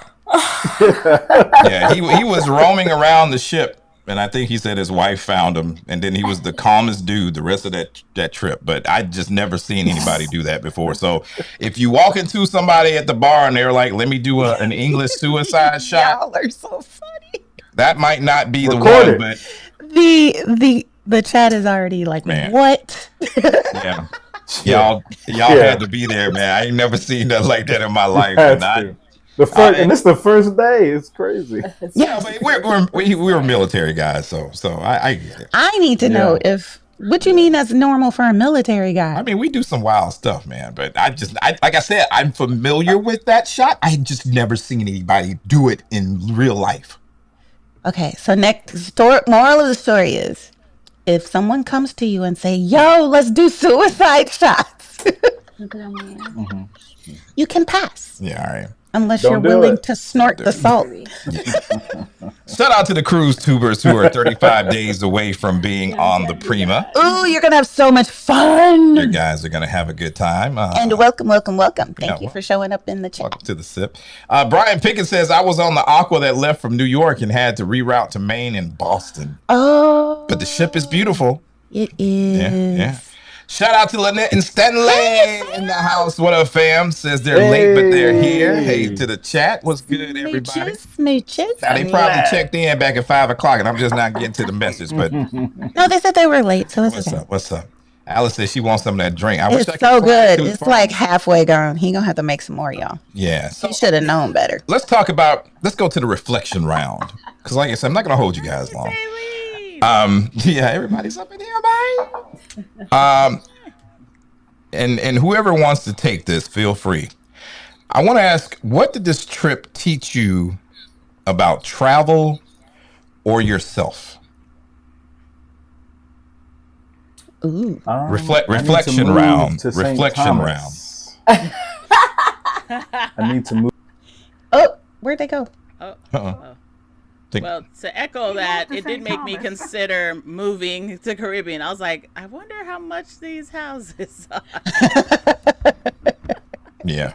Yeah, he was roaming around the ship, and I think he said his wife found him, and then he was the calmest dude the rest of that trip. But I just never seen anybody do that before. So if you walk into somebody at the bar and they're like, "Let me do an English suicide shot," Y'all are so funny. that might not be the Record one. it. But The chat is already like, Man. what? yeah, y'all had to be there, man. I ain't never seen nothing like that in my life. Had to. And it's the first day. It's crazy. Yeah, but we're military guys, so I get it. I need to know what you mean that's normal for a military guy. I mean, we do some wild stuff, man. But I like I said, I'm familiar with that shot. I just never seen anybody do it in real life. Okay, so moral of the story is, if someone comes to you and say, "Yo, let's do suicide shots," you can pass. Yeah, all right. Unless Don't you're do willing it. to snort the salt. Shout out to the cruise tubers who are 35 days away from being on the Prima. Ooh, you're going to have so much fun. You guys are going to have a good time. And welcome. Thank you for showing up in the chat. Welcome to the SIP. Brian Pickett says, I was on the Aqua that left from New York and had to reroute to Maine and Boston. Oh. But the ship is beautiful. It is. Yeah. Shout out to Lynette and Stanley in the house. What up, fam? Says they're late, but they're here. Hey, to the chat. What's good, everybody? Smooches. Now, they probably checked in back at 5 o'clock, and I'm just not getting to the message. But no, they said they were late, so it's okay. What's up? Alice says she wants some of that drink. I wish I It's could so try it good. too. It's like halfway gone. He gonna have to make some more, y'all. Yeah. So He should have known better. let's go to the reflection round. Because like I said, I'm not gonna hold you guys long. Yeah, everybody's up in here, man. And whoever wants to take this, feel free. I want to ask, what did this trip teach you about travel or yourself? Ooh. Reflection round. Reflection round. I need to move. Oh, where'd they go? Well, to echo that, it did make me consider moving to Caribbean. I was like, I wonder how much these houses are. Yeah.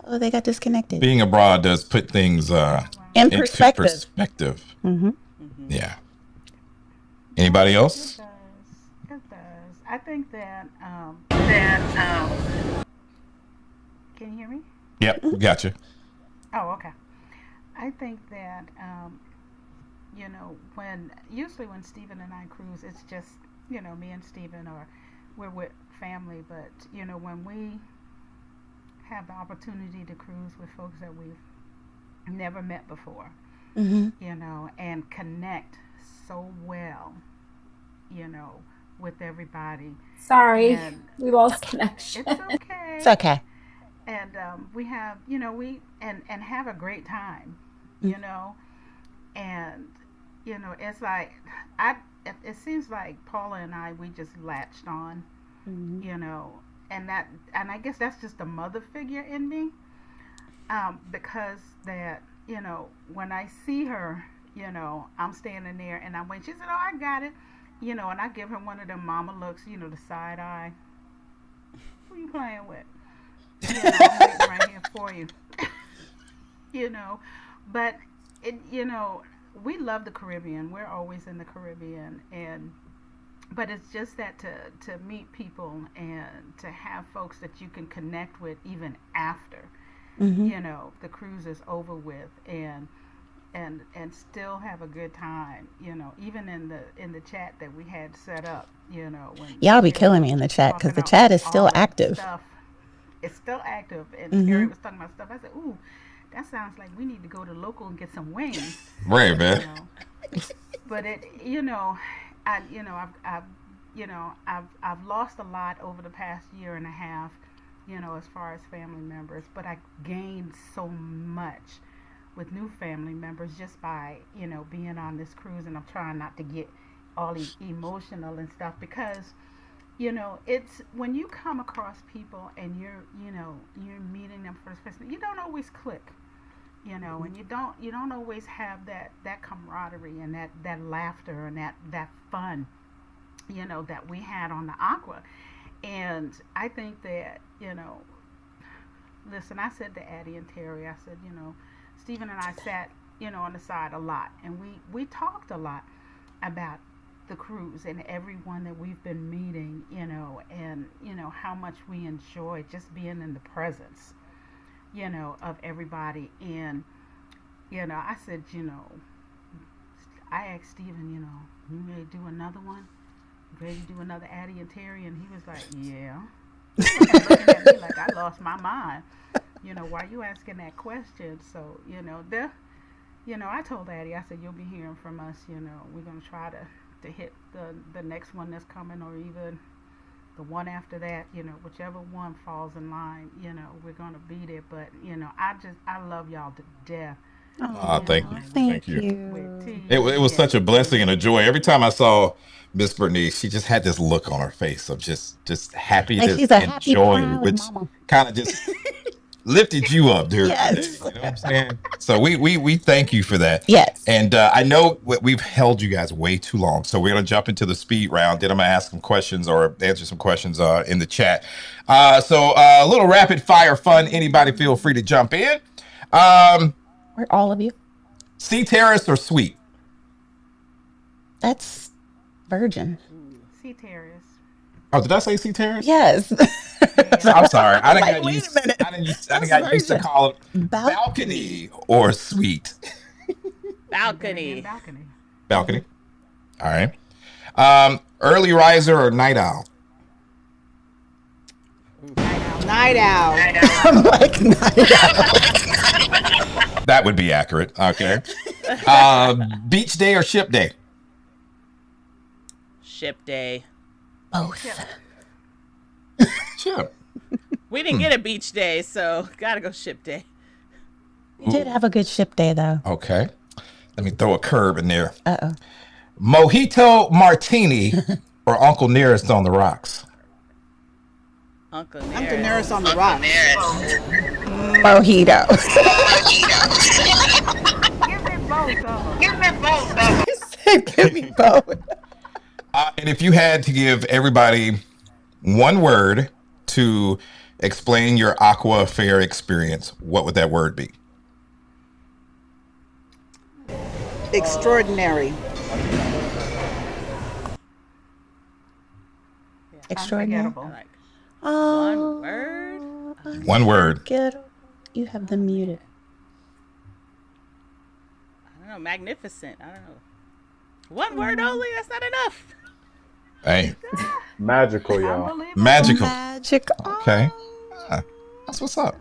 Oh, they got disconnected. Being abroad does put things In into perspective. perspective. Mm-hmm. Yeah. Anybody else? It does. I think that can you hear me? Yep, gotcha. Oh, okay. I think that usually when Stephen and I cruise, it's just me and Stephen, or we're with family. But when we have the opportunity to cruise with folks that we've never met before, Mm-hmm. and connect so well, with everybody. Sorry, And we lost connection. it's okay. It's okay. And we have, and have a great time, and it's like it seems like Paula and I, we just latched on, and I guess that's just the mother figure in me, because that when I see her, I'm standing there and I'm waiting. She said, "Oh, I got it," and I give her one of them mama looks, the side eye. Who you playing with? I'm waiting right here for you. But we love the Caribbean. We're always in the Caribbean, but it's just that to meet people and to have folks that you can connect with even after, the cruise is over with, and still have a good time. Even in the chat that we had set up. When Y'all be killing me in the chat because the chat is still active. It's still active, and Terry was talking about stuff. I said, "Ooh, that sounds like we need to go to local and get some wings." Right, man. But I've lost a lot over the past year and a half, as far as family members. But I gained so much with new family members just by being on this cruise, and I'm trying not to get all emotional and stuff, because it's when you come across people and you're meeting them for the first time, you don't always click, and you don't always have that camaraderie and that laughter and that fun, that we had on the Aqua. And I think that, listen, I said to Addie and Terry, I said, Stephen and I sat, on the side a lot, and we talked a lot about the cruise and everyone that we've been meeting, and how much we enjoy just being in the presence, of everybody. And I said, I asked Stephen, you ready to do another one? Ready to do another Addie and Terry? And he was like, yeah. Looking at me like I lost my mind. Why are you asking that question? So, I told Addie, I said, you'll be hearing from us, we're going to try to hit the next one that's coming, or even the one after that, whichever one falls in line, we're going to beat it. But, I love y'all to death. Thank you. Thank you. It was such a blessing and a joy. Every time I saw Miss Bernice, she just had this look on her face of just Like happiness she's a and happy, joy, proud which mama. kind of just lifted you up, dude. Yes. You know what I'm saying? So we thank you for that. Yes. And I know we've held you guys way too long, so we're gonna jump into the speed round. Then I'm gonna ask some questions or answer some questions in the chat. So a little rapid fire fun. Anybody feel free to jump in. Where all of you? Sea terrace or suite? That's virgin. Sea terrace. Oh, did I say sea terrace? Yes. I'm sorry. I didn't Like, got wait used. a minute. I didn't That's got used to virgin. call it Balcony. balcony or suite. Balcony. Balcony. Balcony. All right. Early riser or night owl? Night owl. I'm like, night owl. That would be accurate. Okay. Beach day or ship day? Ship day. Both. Ship. We didn't get a beach day, so gotta go ship day. We did have a good ship day, though. Okay. Let me throw a curve in there. Uh-oh. Mojito martini or Uncle Nearest on the rocks? Uncle Uncle Nearest. Nearest on the rocks. Mojito. Give me both of them. Give me both. And if you had to give everybody one word to explain your Aqua Fair experience, what would that word be? Extraordinary. Extraordinary. Unforgettable. Like Oh, one word. One word. You have them muted. I don't know. Magnificent. I don't know. One word only. That's not enough. Hey, Magical, y'all. Unbelievable. magical. Magic. Okay. That's what's up.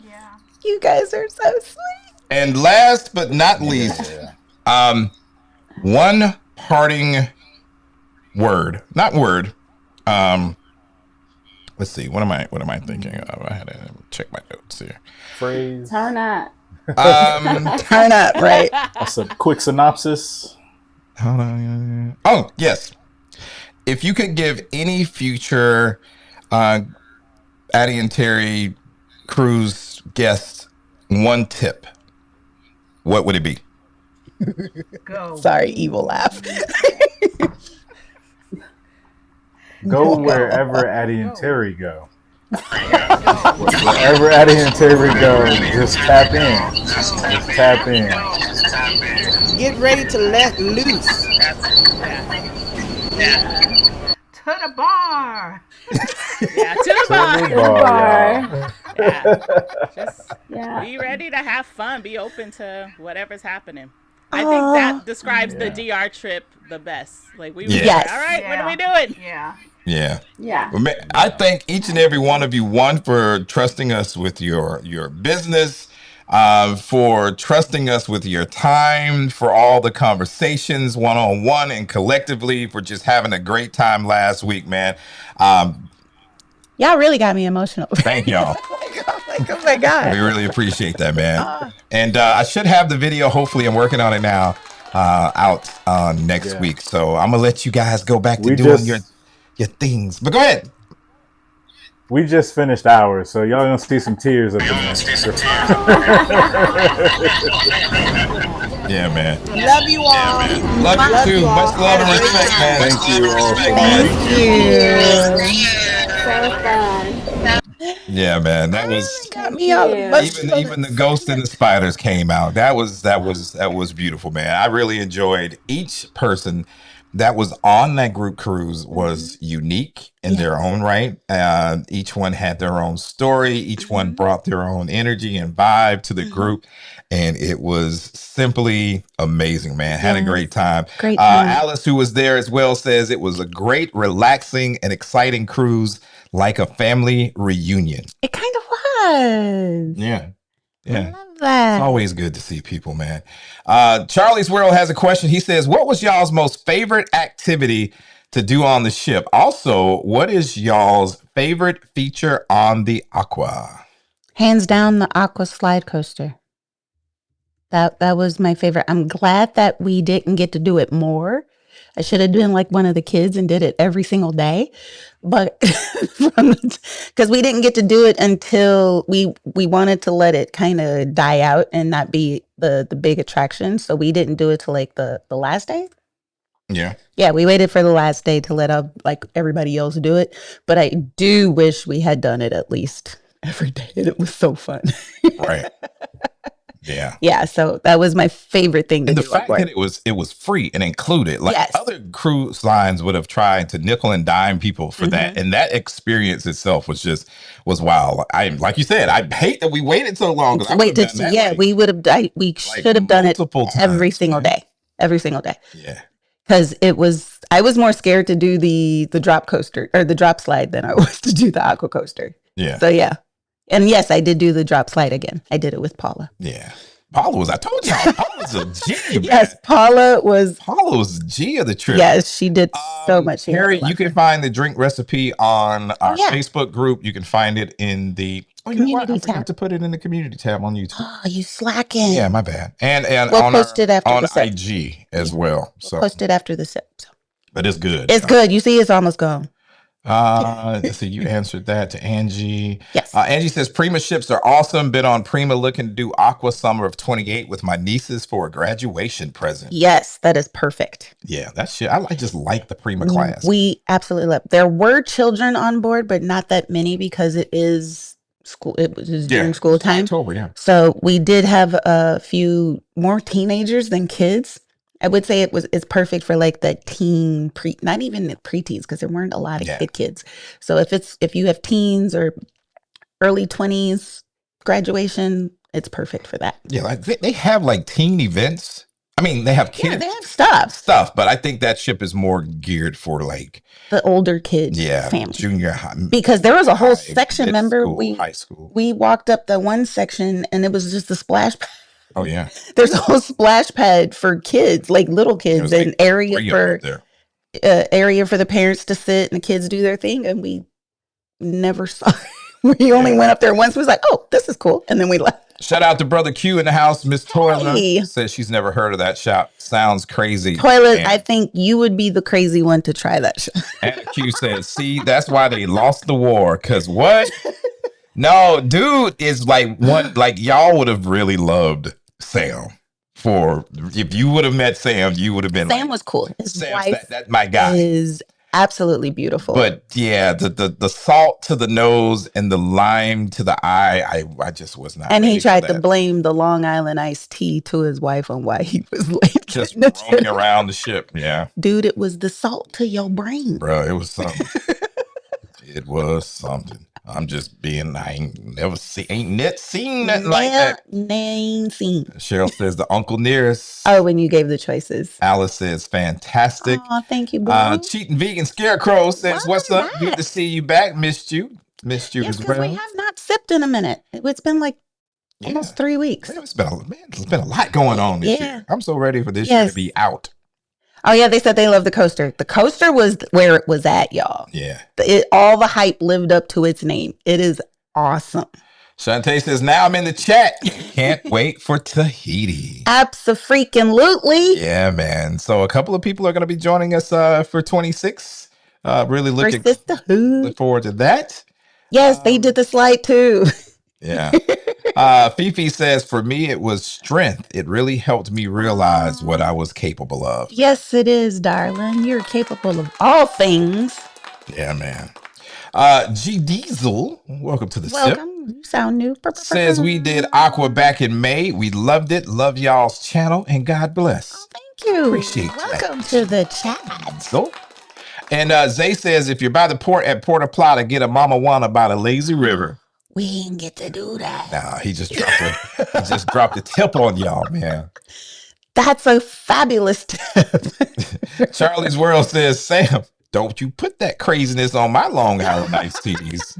Yeah. You guys are so sweet. And last but not least, one parting word. Not word. Let's see. What am I thinking of? I had to check my notes here. Phrase. Turn up. Turn up, right? That's a quick synopsis. Hold on. Oh, yes. If you could give any future Addie and Terry cruise guests one tip, what would it be? Go. Sorry, evil laugh. Go wherever Addie and Terry go. Wherever Addie and Terry go, just tap in. Just tap in. Get ready to let loose. To the bar. Yeah, to the bar. To the bar, y'all. Yeah. Just Yeah. be ready to have fun. Be open to whatever's happening. I think that describes the DR trip the best. Like we were Yes. all right, what Yeah. are we doing? Yeah. Yeah. Yeah. Well, I thank each and every one of you, one, for trusting us with your business, for trusting us with your time, for all the conversations one-on-one and collectively, for just having a great time last week, man. Y'all really got me emotional. Thank y'all. Oh my God. We really appreciate that, man. And I should have the video. Hopefully, I'm working on it now. Out next week. So I'm gonna let you guys go back to doing your things. But go ahead. We just finished ours, so y'all gonna see some tears up in there. Yeah, man. Love you all. Love you too. Much love and respect, man. Thank you all. Thank you. So fun. Yeah, man. That was Got me all emotional. even the ghost and the spiders came out. That was beautiful, man. I really enjoyed each person that was on that group cruise was unique in their own right. Each one had their own story. Each one brought their own energy and vibe to the group. And it was simply amazing, man. Had a great time. Great time. Alice, who was there as well, says it was a great, relaxing, and exciting cruise, like a family reunion. It kind of was. Yeah. I Yeah. love that. It's always good to see people, man. Charlie's World has a question. He says, what was y'all's most favorite activity to do on the ship? Also, what is y'all's favorite feature on the Aqua? Hands down, the Aqua slide coaster. That was my favorite. I'm glad that we didn't get to do it more. I should have been like one of the kids and did it every single day, but because we didn't get to do it until we wanted to let it kind of die out and not be the big attraction. So we didn't do it till like the last day. Yeah. Yeah, we waited for the last day to let like everybody else do it. But I do wish we had done it at least every day. And it was so fun. Right. Yeah. Yeah, so that was my favorite thing to And do. the fact that it was free and included, like Yes. other cruise lines would have tried to nickel and dime people for that, and that experience itself was wow. I like you said, I hate that we waited so long. 'Cause I Wait, would've done that, like, we would have. We should have done it multiple every times, single man. day. Every single day. Yeah. Because I was more scared to do the drop coaster or the drop slide than I was to do the aqua coaster. Yeah. So yeah. And yes, I did do the drop slide again. I did it with Paula. Yeah. Paula was, I told y'all, Paula's a G, man. Yes, Paula was a G of the trip. Yes, she did so much. Harry, you can find the drink recipe on our yeah. Facebook group. You can find it in the community I tab. forgot to put it in the community tab on YouTube. Oh, you slacking. Yeah, my bad. And we'll on post it after on the sip. IG as well. So post it after the sip. So. But it's good. It's good. You see, it's almost gone. So you answered that to Angie. Yes. Angie says Prima ships are awesome. Been on Prima looking to do Aqua Summer of 28 with my nieces for a graduation present. Yes, that is perfect. Yeah, that shit. I just like the Prima class. We absolutely love. There were children on board, but not that many because it is school. It was during school time. October, yeah. So we did have a few more teenagers than kids. I would say it's perfect for like the teen not even the preteens, because there weren't a lot of kids. So if you have teens or early 20s graduation, it's perfect for that. Yeah, like they have like teen events. I mean, they have kids. Yeah, they have stuff, but I think that ship is more geared for like the older kids, family, junior high. Because there was a whole section. Remember, high school. We walked up the one section and it was just a splash pad. Oh yeah, there's a whole splash pad for kids, like little kids, and like area for the parents to sit and the kids do their thing. And we never saw. We only went up there once. We was like, oh, this is cool, and then we left. Shout out to Brother Q in the house. Miss Toilet says she's never heard of that shop. Sounds crazy. Toilet, I think you would be the crazy one to try that shop. Anna Q says, see, that's why they lost the war. Cause what? No, dude is like one, like y'all would have really loved Sam. If you would have met Sam, you would have been Sam was cool. His wife that my guy is absolutely beautiful. But yeah, the salt to the nose and the lime to the eye, I just was not. And he tried to blame the Long Island iced tea to his wife on why he was late. Just roaming around the ship. Yeah. Dude, it was the salt to your brain. Bro, it was something. It was something. I'm just being, I ain't seen nothing like that. Ain't seen. Cheryl says the Uncle Nearest. Oh, when you gave the choices. Alice says fantastic. Oh, thank you, boo. Cheating Vegan Scarecrow says, what's up? Good to see you back. Missed you as well. We have not sipped in a minute. It's been like almost 3 weeks. It's been a lot going on this year. I'm so ready for this year to be out. Oh, yeah, they said they love the coaster. The coaster was where it was at, y'all. Yeah. All the hype lived up to its name. It is awesome. Shantae says, now I'm in the chat. Can't wait for Tahiti. Abso-freaking-lutely. Yeah, man. So a couple of people are going to be joining us for 26. Really look forward to that. Yes, they did the slide too. Yeah. Fifi says, for me, it was strength. It really helped me realize what I was capable of. Yes, it is, darling. You're capable of all things. Yeah, man. G Diesel, welcome to the Welcome. You sound new. Says we did Aqua back in May. We loved it. Love y'all's channel, and God bless. Oh, thank you. Appreciate Welcome to the chat. So, and Zay says, if you're by the port at Puerto Plata, get a Mama Juana by the lazy river. We didn't get to do that. Nah, he just dropped a tip on y'all, man. That's a fabulous tip. Charlie's World says, Sam, don't you put that craziness on my Long Island iced teas.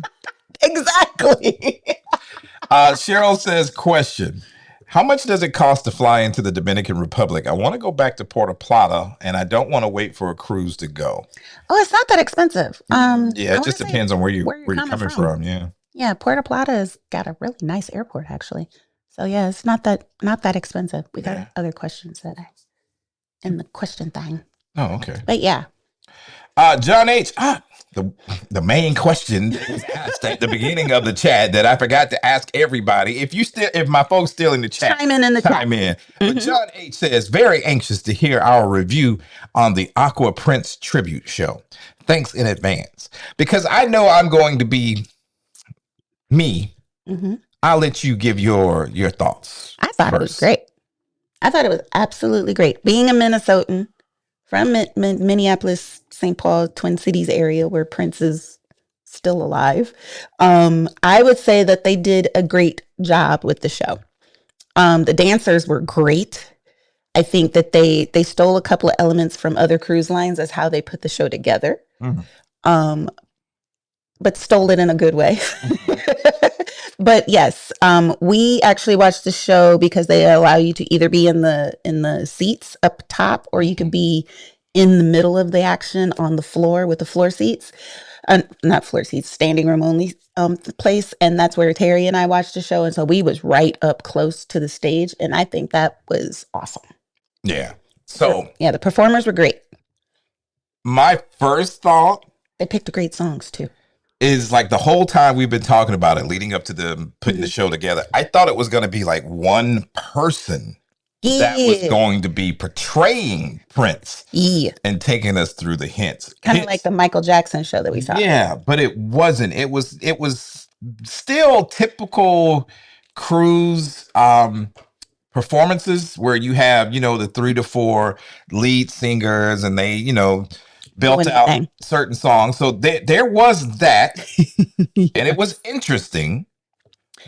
Exactly. Cheryl says, question. How much does it cost to fly into the Dominican Republic? I want to go back to Puerto Plata, and I don't want to wait for a cruise to go. Oh, it's not that expensive. Yeah, it just depends on where you're coming from. Yeah. Yeah, Puerto Plata has got a really nice airport, actually. So yeah, it's not that expensive. We got other questions in the question thing. Oh, okay. But yeah. John H. The main question that was asked at the beginning of the chat that I forgot to ask everybody. If my folks still in the chat, chime in the chat. Mm-hmm. But John H. says, very anxious to hear our review on the Aqua Prince tribute show. Thanks in advance. Because I know I'm going to be me. Mm-hmm. I'll let you give your thoughts. I thought it was great. I thought it was absolutely great. Being a Minnesotan from Minneapolis, St. Paul, Twin Cities area where Prince is still alive, I would say that they did a great job with the show. The dancers were great. I think that they stole a couple of elements from other cruise lines as how they put the show together. Mm-hmm. But stole it in a good way. But yes, we actually watched the show because they allow you to either be in the seats up top, or you could be in the middle of the action on the floor with the floor seats. Not floor seats, standing room only place. And that's where Terry and I watched the show. And so we was right up close to the stage. And I think that was awesome. Yeah. So yeah, the performers were great. My first thought, they picked great songs too, is like the whole time we've been talking about it, leading up to them putting the show together, I thought it was going to be like one person that was going to be portraying Prince and taking us through the hints. Kind of like the Michael Jackson show that we saw. Yeah, but it wasn't. It was still typical cruise performances where you have, the 3 to 4 lead singers, and they, built out certain songs. So there was that, and it was interesting.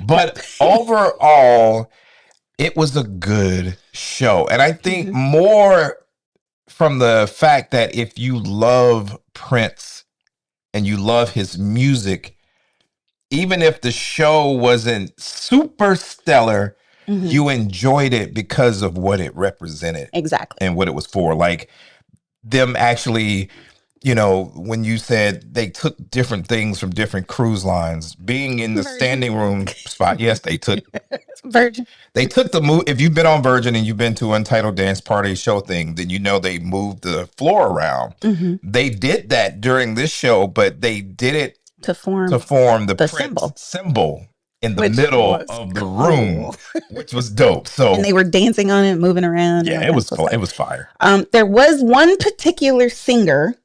But overall, it was a good show. And I think more from the fact that if you love Prince and you love his music, even if the show wasn't super stellar, you enjoyed it because of what it represented. Exactly. And what it was for. Like them actually, when you said they took different things from different cruise lines, being in the standing room spot. Yes, they took Virgin. They took the move. If you've been on Virgin and you've been to Untitled Dance Party show thing, then they moved the floor around. They did that during this show, but they did it to form the Prince symbol in the middle of the room, which was dope. So and they were dancing on it, moving around. Yeah, it was fire. There was one particular singer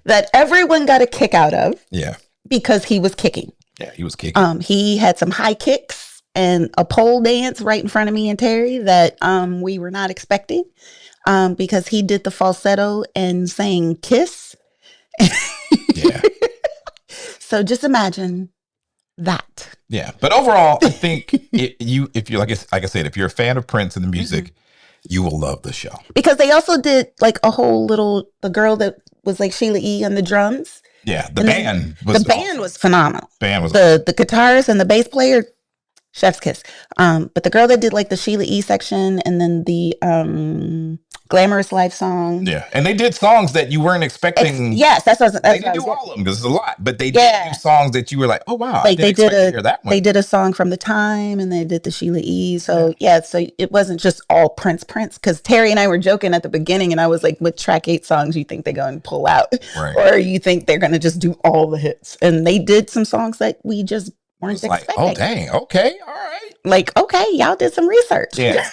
that everyone got a kick out of. Yeah, because he was kicking. Yeah, he was kicking. He had some high kicks and a pole dance right in front of me and Terry that we were not expecting, because he did the falsetto and sang "Kiss." Yeah. So just imagine that. Yeah, but overall, I think if you're like I said, if you're a fan of Prince and the music, you will love the show. Because they also did like a whole the girl that was like Sheila E. on the drums. Yeah, the band was phenomenal. Band was the guitarist and the bass player, chef's kiss. But the girl that did like the Sheila E. section and then the Glamorous Life song. Yeah, and they did songs that you weren't expecting. Yes, that's they didn't do all of them because it's a lot, but they did do songs that you were like, oh wow, like I didn't expect to hear that one. They did a song from The Time, and they did the Sheila E. So so it wasn't just all Prince. Because Terry and I were joking at the beginning, and I was like, with track 8 songs, you think they're going to pull out, or you think they're going to just do all the hits? And they did some songs that we just weren't expecting. Like, oh dang, okay, all right. Like, okay, y'all did some research. Yeah.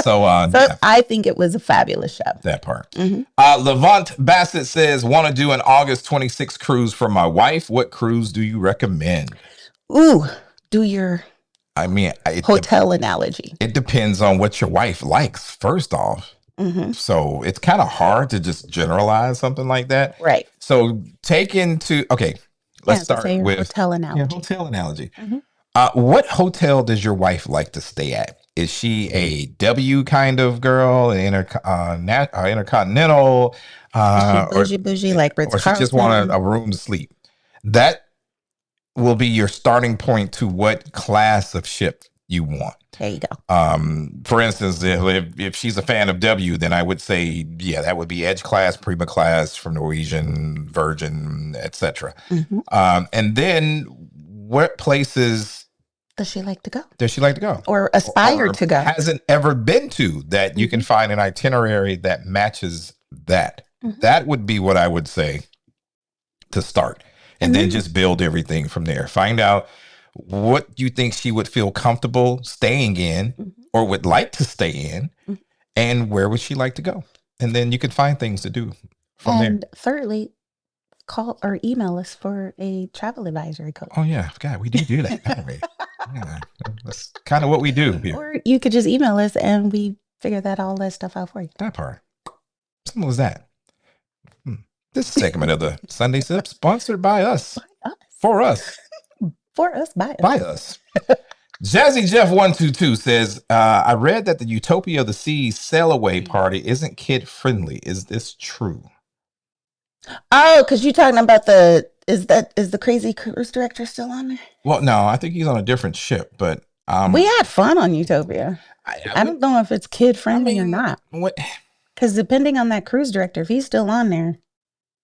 So I think it was a fabulous show. That part. Levant Bassett says, want to do an August 26th cruise for my wife. What cruise do you recommend? Ooh, do your hotel analogy. It depends on what your wife likes, first off. So it's kind of hard to just generalize something like that. Right. So let's start with hotel analogy. Yeah, hotel analogy. What hotel does your wife like to stay at? Is she a W kind of girl, an intercontinental, bougie like Ritz or she just want a room to sleep? That will be your starting point to what class of ship you want. There you go. For instance, if she's a fan of W, then I would say, that would be Edge class, Prima class from Norwegian, Virgin, etc. And then what places does she like to go? Or aspire to go? Hasn't ever been to that you can find an itinerary that matches that. That would be what I would say to start. And then just build everything from there. Find out what you think she would feel comfortable staying in or would like to stay in, and where would she like to go. And then you could find things to do from there. And thirdly, call or email us for a travel advisory code. Oh yeah, God, we do that, don't we? Yeah, that's kind of what we do here. Or you could just email us and we figure all that stuff out for you. That part. Simple as that. This segment of the Sunday Sip sponsored by us. For us. For us, by us. Jazzy Jeff 122 says, I read that the Utopia of the Seas sail away party isn't kid friendly. Is this true? Oh, because you're talking about is the crazy cruise director still on there? Well, no, I think he's on a different ship, but We had fun on Utopia. I don't know if it's kid friendly or not. What? Because depending on that cruise director, if he's still on there.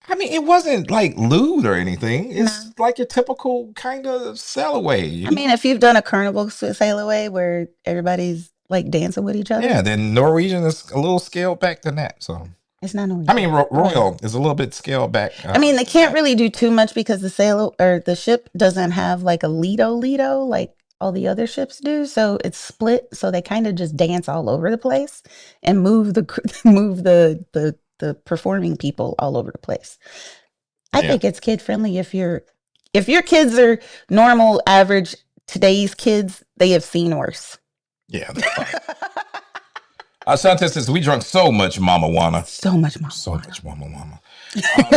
I mean, it wasn't like lewd or anything. It's like your typical kind of sail away. I mean, if you've done a carnival sail away where everybody's like dancing with each other. Yeah, then Norwegian is a little scaled back than that. So it's not Norwegian. I mean, Royal is a little bit scaled back. I mean, they can't really do too much because the ship doesn't have like a Lido like all the other ships do. So it's split. So they kind of just dance all over the place and move the performing people all over the place. I think it's kid friendly. If your kids are normal, average, today's kids, they have seen worse. Yeah. Shante says, we drunk so much Mama Wana. So much Mama Wana.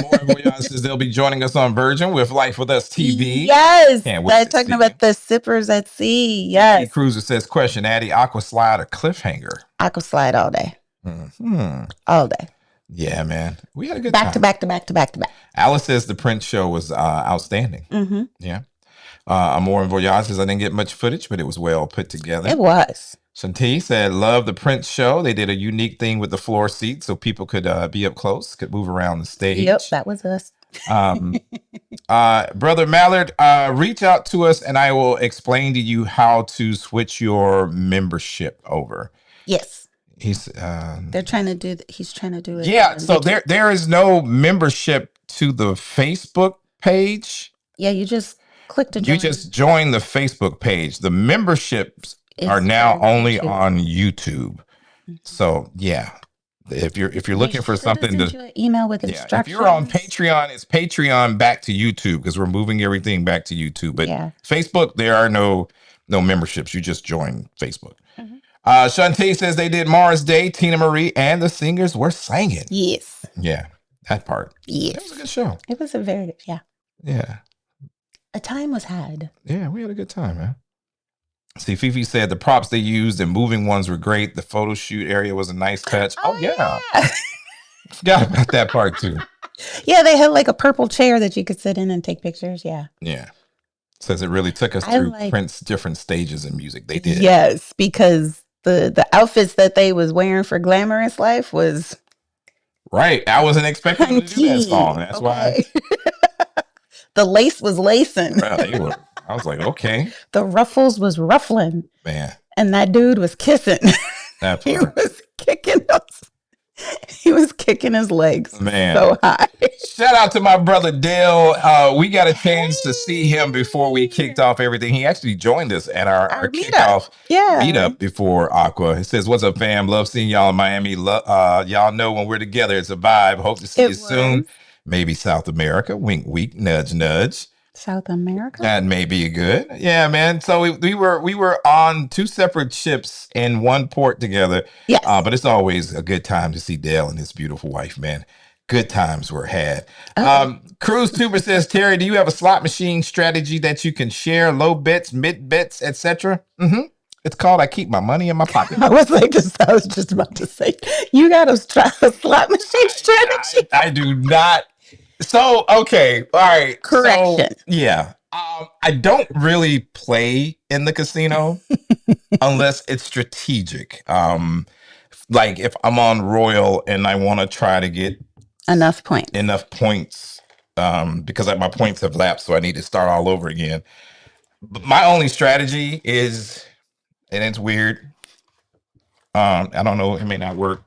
More Voyage says they'll be joining us on Virgin with Life With Us TV. Yes. They're talking about the sippers at sea. Yes. Cruiser says, question, Addie, Aqua Slide or Cliffhanger? Aqua Slide all day. All day. Yeah, man. We had a good time. Back to back. Alice says the Prince show was outstanding. Mm-hmm. Yeah. Amor and Voyage says I didn't get much footage, but it was well put together. It was. Shanti said, love the Prince show. They did a unique thing with the floor seat so people could be up close, could move around the stage. Yep, that was us. Brother Mallard, reach out to us and I will explain to you how to switch your membership over. Yes. He's trying to do it. Yeah, so there is no membership to the Facebook page. Yeah, you just click to join. You just join the Facebook page. The memberships are now only on YouTube. So yeah, if you're looking for something to an email with instructions. If you're on Patreon, it's Patreon back to YouTube because we're moving everything back to YouTube. But Facebook, there are no memberships. You just join Facebook. Shantae says they did Mars Day. Tina Marie and the singers were singing. Yes. Yeah, that part. Yes. It was a good show. It was a very good, Yeah. A time was had. Yeah, we had a good time, man. See, Fifi said the props they used and moving ones were great. The photo shoot area was a nice touch. Oh yeah. Forgot about that part too. Yeah, they had like a purple chair that you could sit in and take pictures. Yeah. Yeah. Says it really took us through Prince's different stages in music. They did. Yes, because the outfits that they was wearing for Glamorous Life was right. I wasn't expecting them to do that song. That's why the lace was lacing. Well, I was like, okay. The ruffles was ruffling. Man. And that dude was kissing. He was kicking us. He was kicking his legs so high. Shout out to my brother Dale. We got a chance to see him before we kicked off everything. He actually joined us at our kickoff meetup before Aqua. He says, what's up, fam? Love seeing y'all in Miami. Y'all know when we're together, it's a vibe. Hope to see you soon. Maybe South America. Wink, wink, nudge, nudge. South America? That may be good. Yeah, man. So we were on two separate ships in one port together. Yes. But it's always a good time to see Dale and his beautiful wife, man. Good times were had. Cruise Tuber says, Terry, do you have a slot machine strategy that you can share? Low bets, mid bets, etc.? It's called I Keep My Money in My Pocket. I was just about to say, you got a slot machine strategy? I do not. So, okay. All right. Correction. So, yeah. I don't really play in the casino unless it's strategic. Like if I'm on Royal and I want to try to get enough points, because my points have lapsed, so I need to start all over again. But my only strategy is, and it's weird. I don't know. It may not work.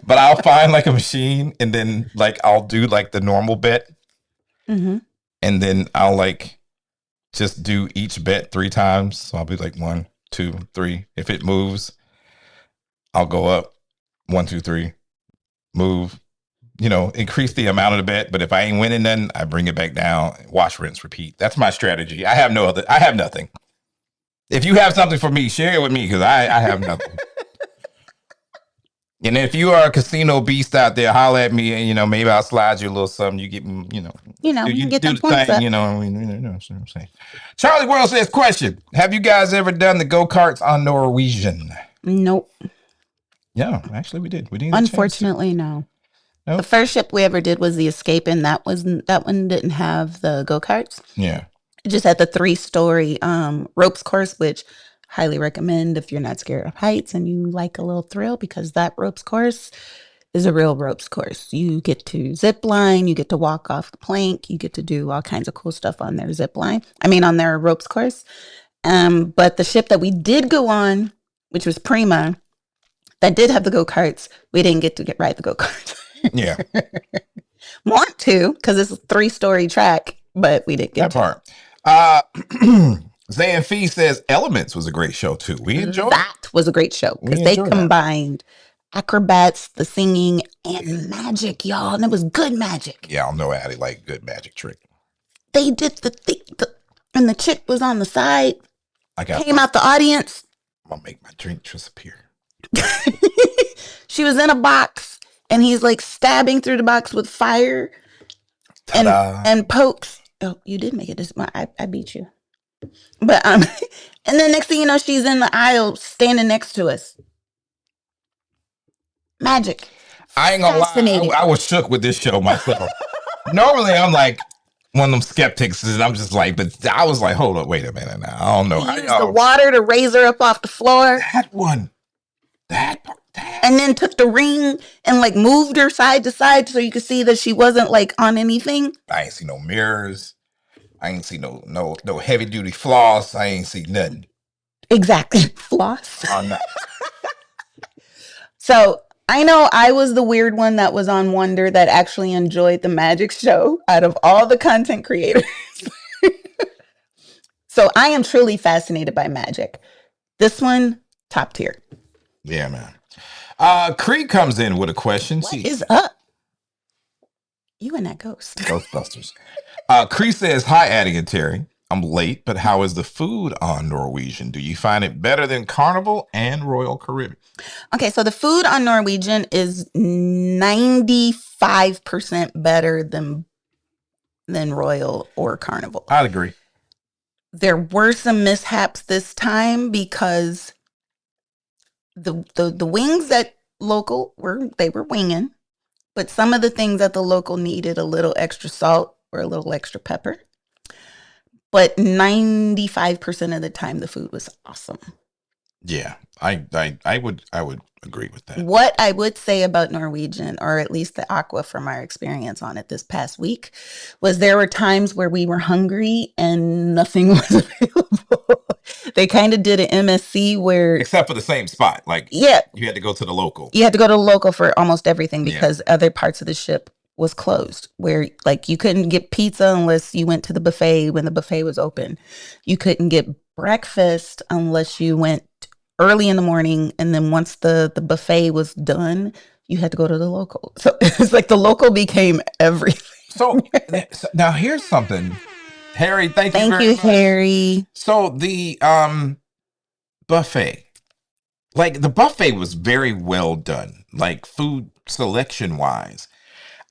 But I'll find like a machine and then like I'll do like the normal bet. And then I'll like just do each bet 3 times. So I'll be like 1, 2, 3. If it moves, I'll go up 1, 2, 3, move, increase the amount of the bet. But if I ain't winning nothing, I bring it back down, wash, rinse, repeat. That's my strategy. I have nothing. If you have something for me, share it with me because I have nothing. And if you are a casino beast out there, holler at me and, maybe I'll slide you a little something. You get, you get do the the points thing, what I'm saying. Charlie World says, question. Have you guys ever done the go-karts on Norwegian? Nope. Yeah, actually we did. We didn't. Unfortunately, no. The Nope. first ship we ever did was the Escape, and that one didn't have the go karts. Yeah. It just had the 3-story ropes course, which highly recommend if you're not scared of heights and you like a little thrill, because that ropes course is a real ropes course. You get to zip line, you get to walk off the plank, you get to do all kinds of cool stuff on their zip line. I mean, on their ropes course. But the ship that we did go on, which was Prima, that did have the go karts, we didn't get to ride the go karts. Yeah. Want to, because it's a 3-story track, but we didn't get That to. part. Zayn Fee says Elements was a great show too. We enjoyed it. That was a great show because We they enjoyed that. combined acrobats, the singing, and magic, y'all. And it was good magic. Yeah, I'll know Addie like good magic trick. They did and the chick was on the side, I got came out the audience. I'm gonna make my drink disappear. She was in a box, and he's like stabbing through the box with fire Ta-da. and pokes. Oh, you did make it. I beat you. But and then next thing you know, she's in the aisle standing next to us. Magic. I ain't gonna lie, Fascinating. I was shook with this show myself. Normally, I'm like one of them skeptics, and I'm just like, but I was like, hold up, wait a minute now. I don't know. He used the water to raise her up off the floor. That one. That part. And then took the ring and like moved her side to side so you could see that she wasn't like on anything. I ain't see no mirrors. I ain't see no heavy duty floss. I ain't see nothing. Exactly. Floss. On that. So I know I was the weird one that was on Wonder that actually enjoyed the magic show out of all the content creators. So I am truly fascinated by magic. This one, top tier. Yeah, man. Creed comes in with a question. What is up? You and that ghost. Ghostbusters. Creed says, hi, Addie and Terry. I'm late, but how is the food on Norwegian? Do you find it better than Carnival and Royal Caribbean? Okay, so the food on Norwegian is 95% better than Royal or Carnival. I'd agree. There were some mishaps this time because the wings at local were winging, but some of the things at the local needed a little extra salt or a little extra pepper. But 95% of the time, the food was awesome. Yeah, I would agree with that. What I would say about Norwegian, or at least the Aqua from our experience on it this past week, was there were times where we were hungry and nothing was available. They kind of did an MSC where... Except for the same spot. Like, yeah, you had to go to the local. You had to go to the local for almost everything because other parts of the ship was closed, where like you couldn't get pizza unless you went to the buffet when the buffet was open. You couldn't get breakfast unless you went early in the morning, and then once the buffet was done, you had to go to the local. So it's like the local became everything. So now here's something. Harry, thank you very much. Harry. So the buffet. Like the buffet was very well done, like food selection wise.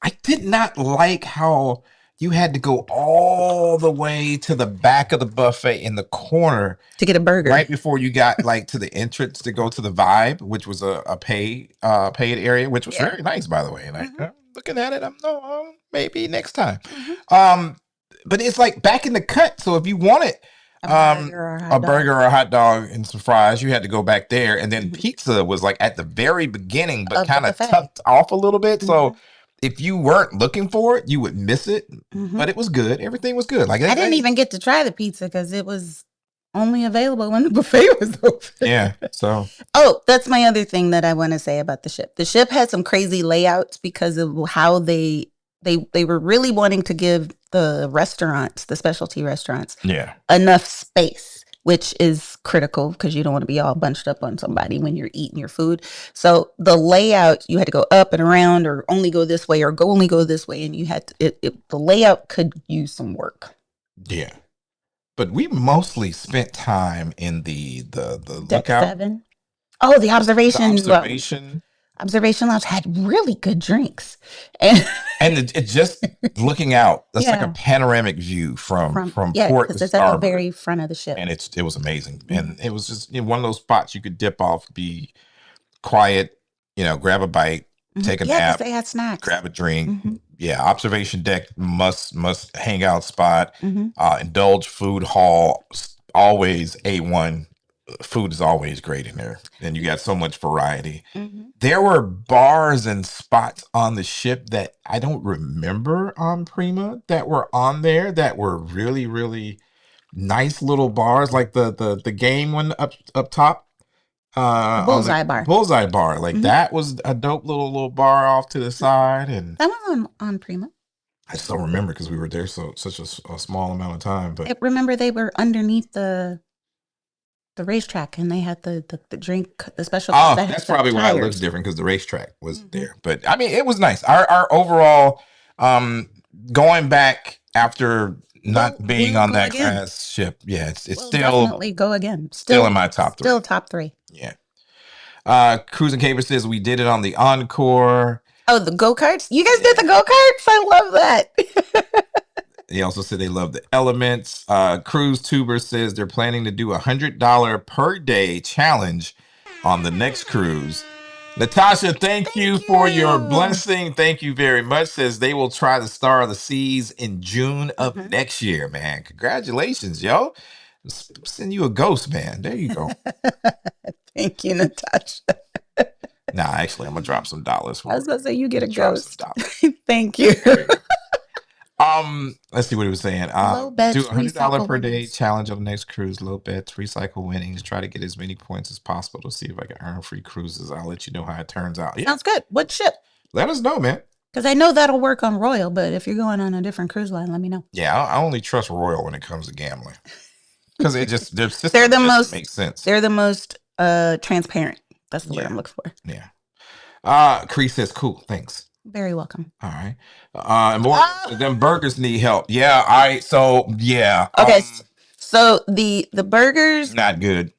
I did not like how you had to go all the way to the back of the buffet in the corner to get a burger right before you got like to the entrance to go to the Vibe, which was a paid area, which was very nice, by the way. And looking at it, maybe next time. But it's like back in the cut. So if you wanted a burger or a hot dog and some fries, you had to go back there. And then pizza was like at the very beginning, but kind of tucked off a little bit. So if you weren't looking for it, you would miss it. But it was good. Everything was good. Like I didn't even get to try the pizza because it was only available when the buffet was open. Yeah. So that's my other thing that I want to say about the ship. The ship had some crazy layouts because of how they were really wanting to give the restaurants, the specialty restaurants, enough space, which is critical because you don't want to be all bunched up on somebody when you're eating your food. So the layout, you had to go up and around or only go this way or only go this way. And you had to, the layout could use some work. Yeah. But we mostly spent time in the Deck lookout. 7. Oh, the observation. Observation Lounge had really good drinks. And it just looking out, that's like a panoramic view from port because to it's at the very front of the ship. And it was amazing. And it was just one of those spots you could dip off, be quiet, grab a bite, take a Yeah, because nap, they had snacks. grab a drink. Mm-hmm. Yeah, observation deck must hang out spot. Mm-hmm. Indulge food hall, always A1. Food is always great in there, and you got so much variety. Mm-hmm. There were bars and spots on the ship that I don't remember on Prima that were on there that were really, really nice little bars, like the game one up top. The On the Bullseye Bar. Bullseye Bar. Like Mhm. that was a dope little bar off to the side, and That was on Prima. I just don't remember because we were there such a small amount of time. But Remember, they were underneath the racetrack, and they had the drink, the special. oh, that had that's the probably why it tires. looks different because the racetrack was Mhm. there. But I mean, it was nice. Our overall going back after not being we'll on go that again. crash ship. Yeah, it's We'll still definitely go again. still in my top three. Still top 3. Yeah. Cruising Caper says we did it on the Encore. Oh, the go-karts? You guys did the go-karts? I love that. He also said they love the elements. Cruise Tuber says they're planning to do $100 per day challenge on the next cruise. Natasha, thank you for your blessing. Thank you very much. Says they will try the Star of the Seas in June of next year, man. Congratulations, yo. Send you a ghost, man. There you go. Thank you, Natasha. Nah, actually, I'm gonna drop some dollars for I was going to say, you get a Drop ghost. some dollars. Thank you. Let's see what he was saying. Low bets, Do $100 recycle per day winnings. challenge on the next cruise. Low bets, recycle winnings. Try to get as many points as possible to see if I can earn free cruises. I'll let you know how it turns out. Yeah, Sounds good. What ship? let us know, man. Because I know that'll work on Royal, but if you're going on a different cruise line, let me know. Yeah, I only trust Royal when it comes to gambling because it just their system They're the just most- makes sense. They're the most transparent. That's the word Yeah. I'm looking for. Yeah. Cree says, "Cool, thanks." Very welcome. All right. And more them burgers need help. Yeah. All right. So yeah. Okay, so the burgers, Not good.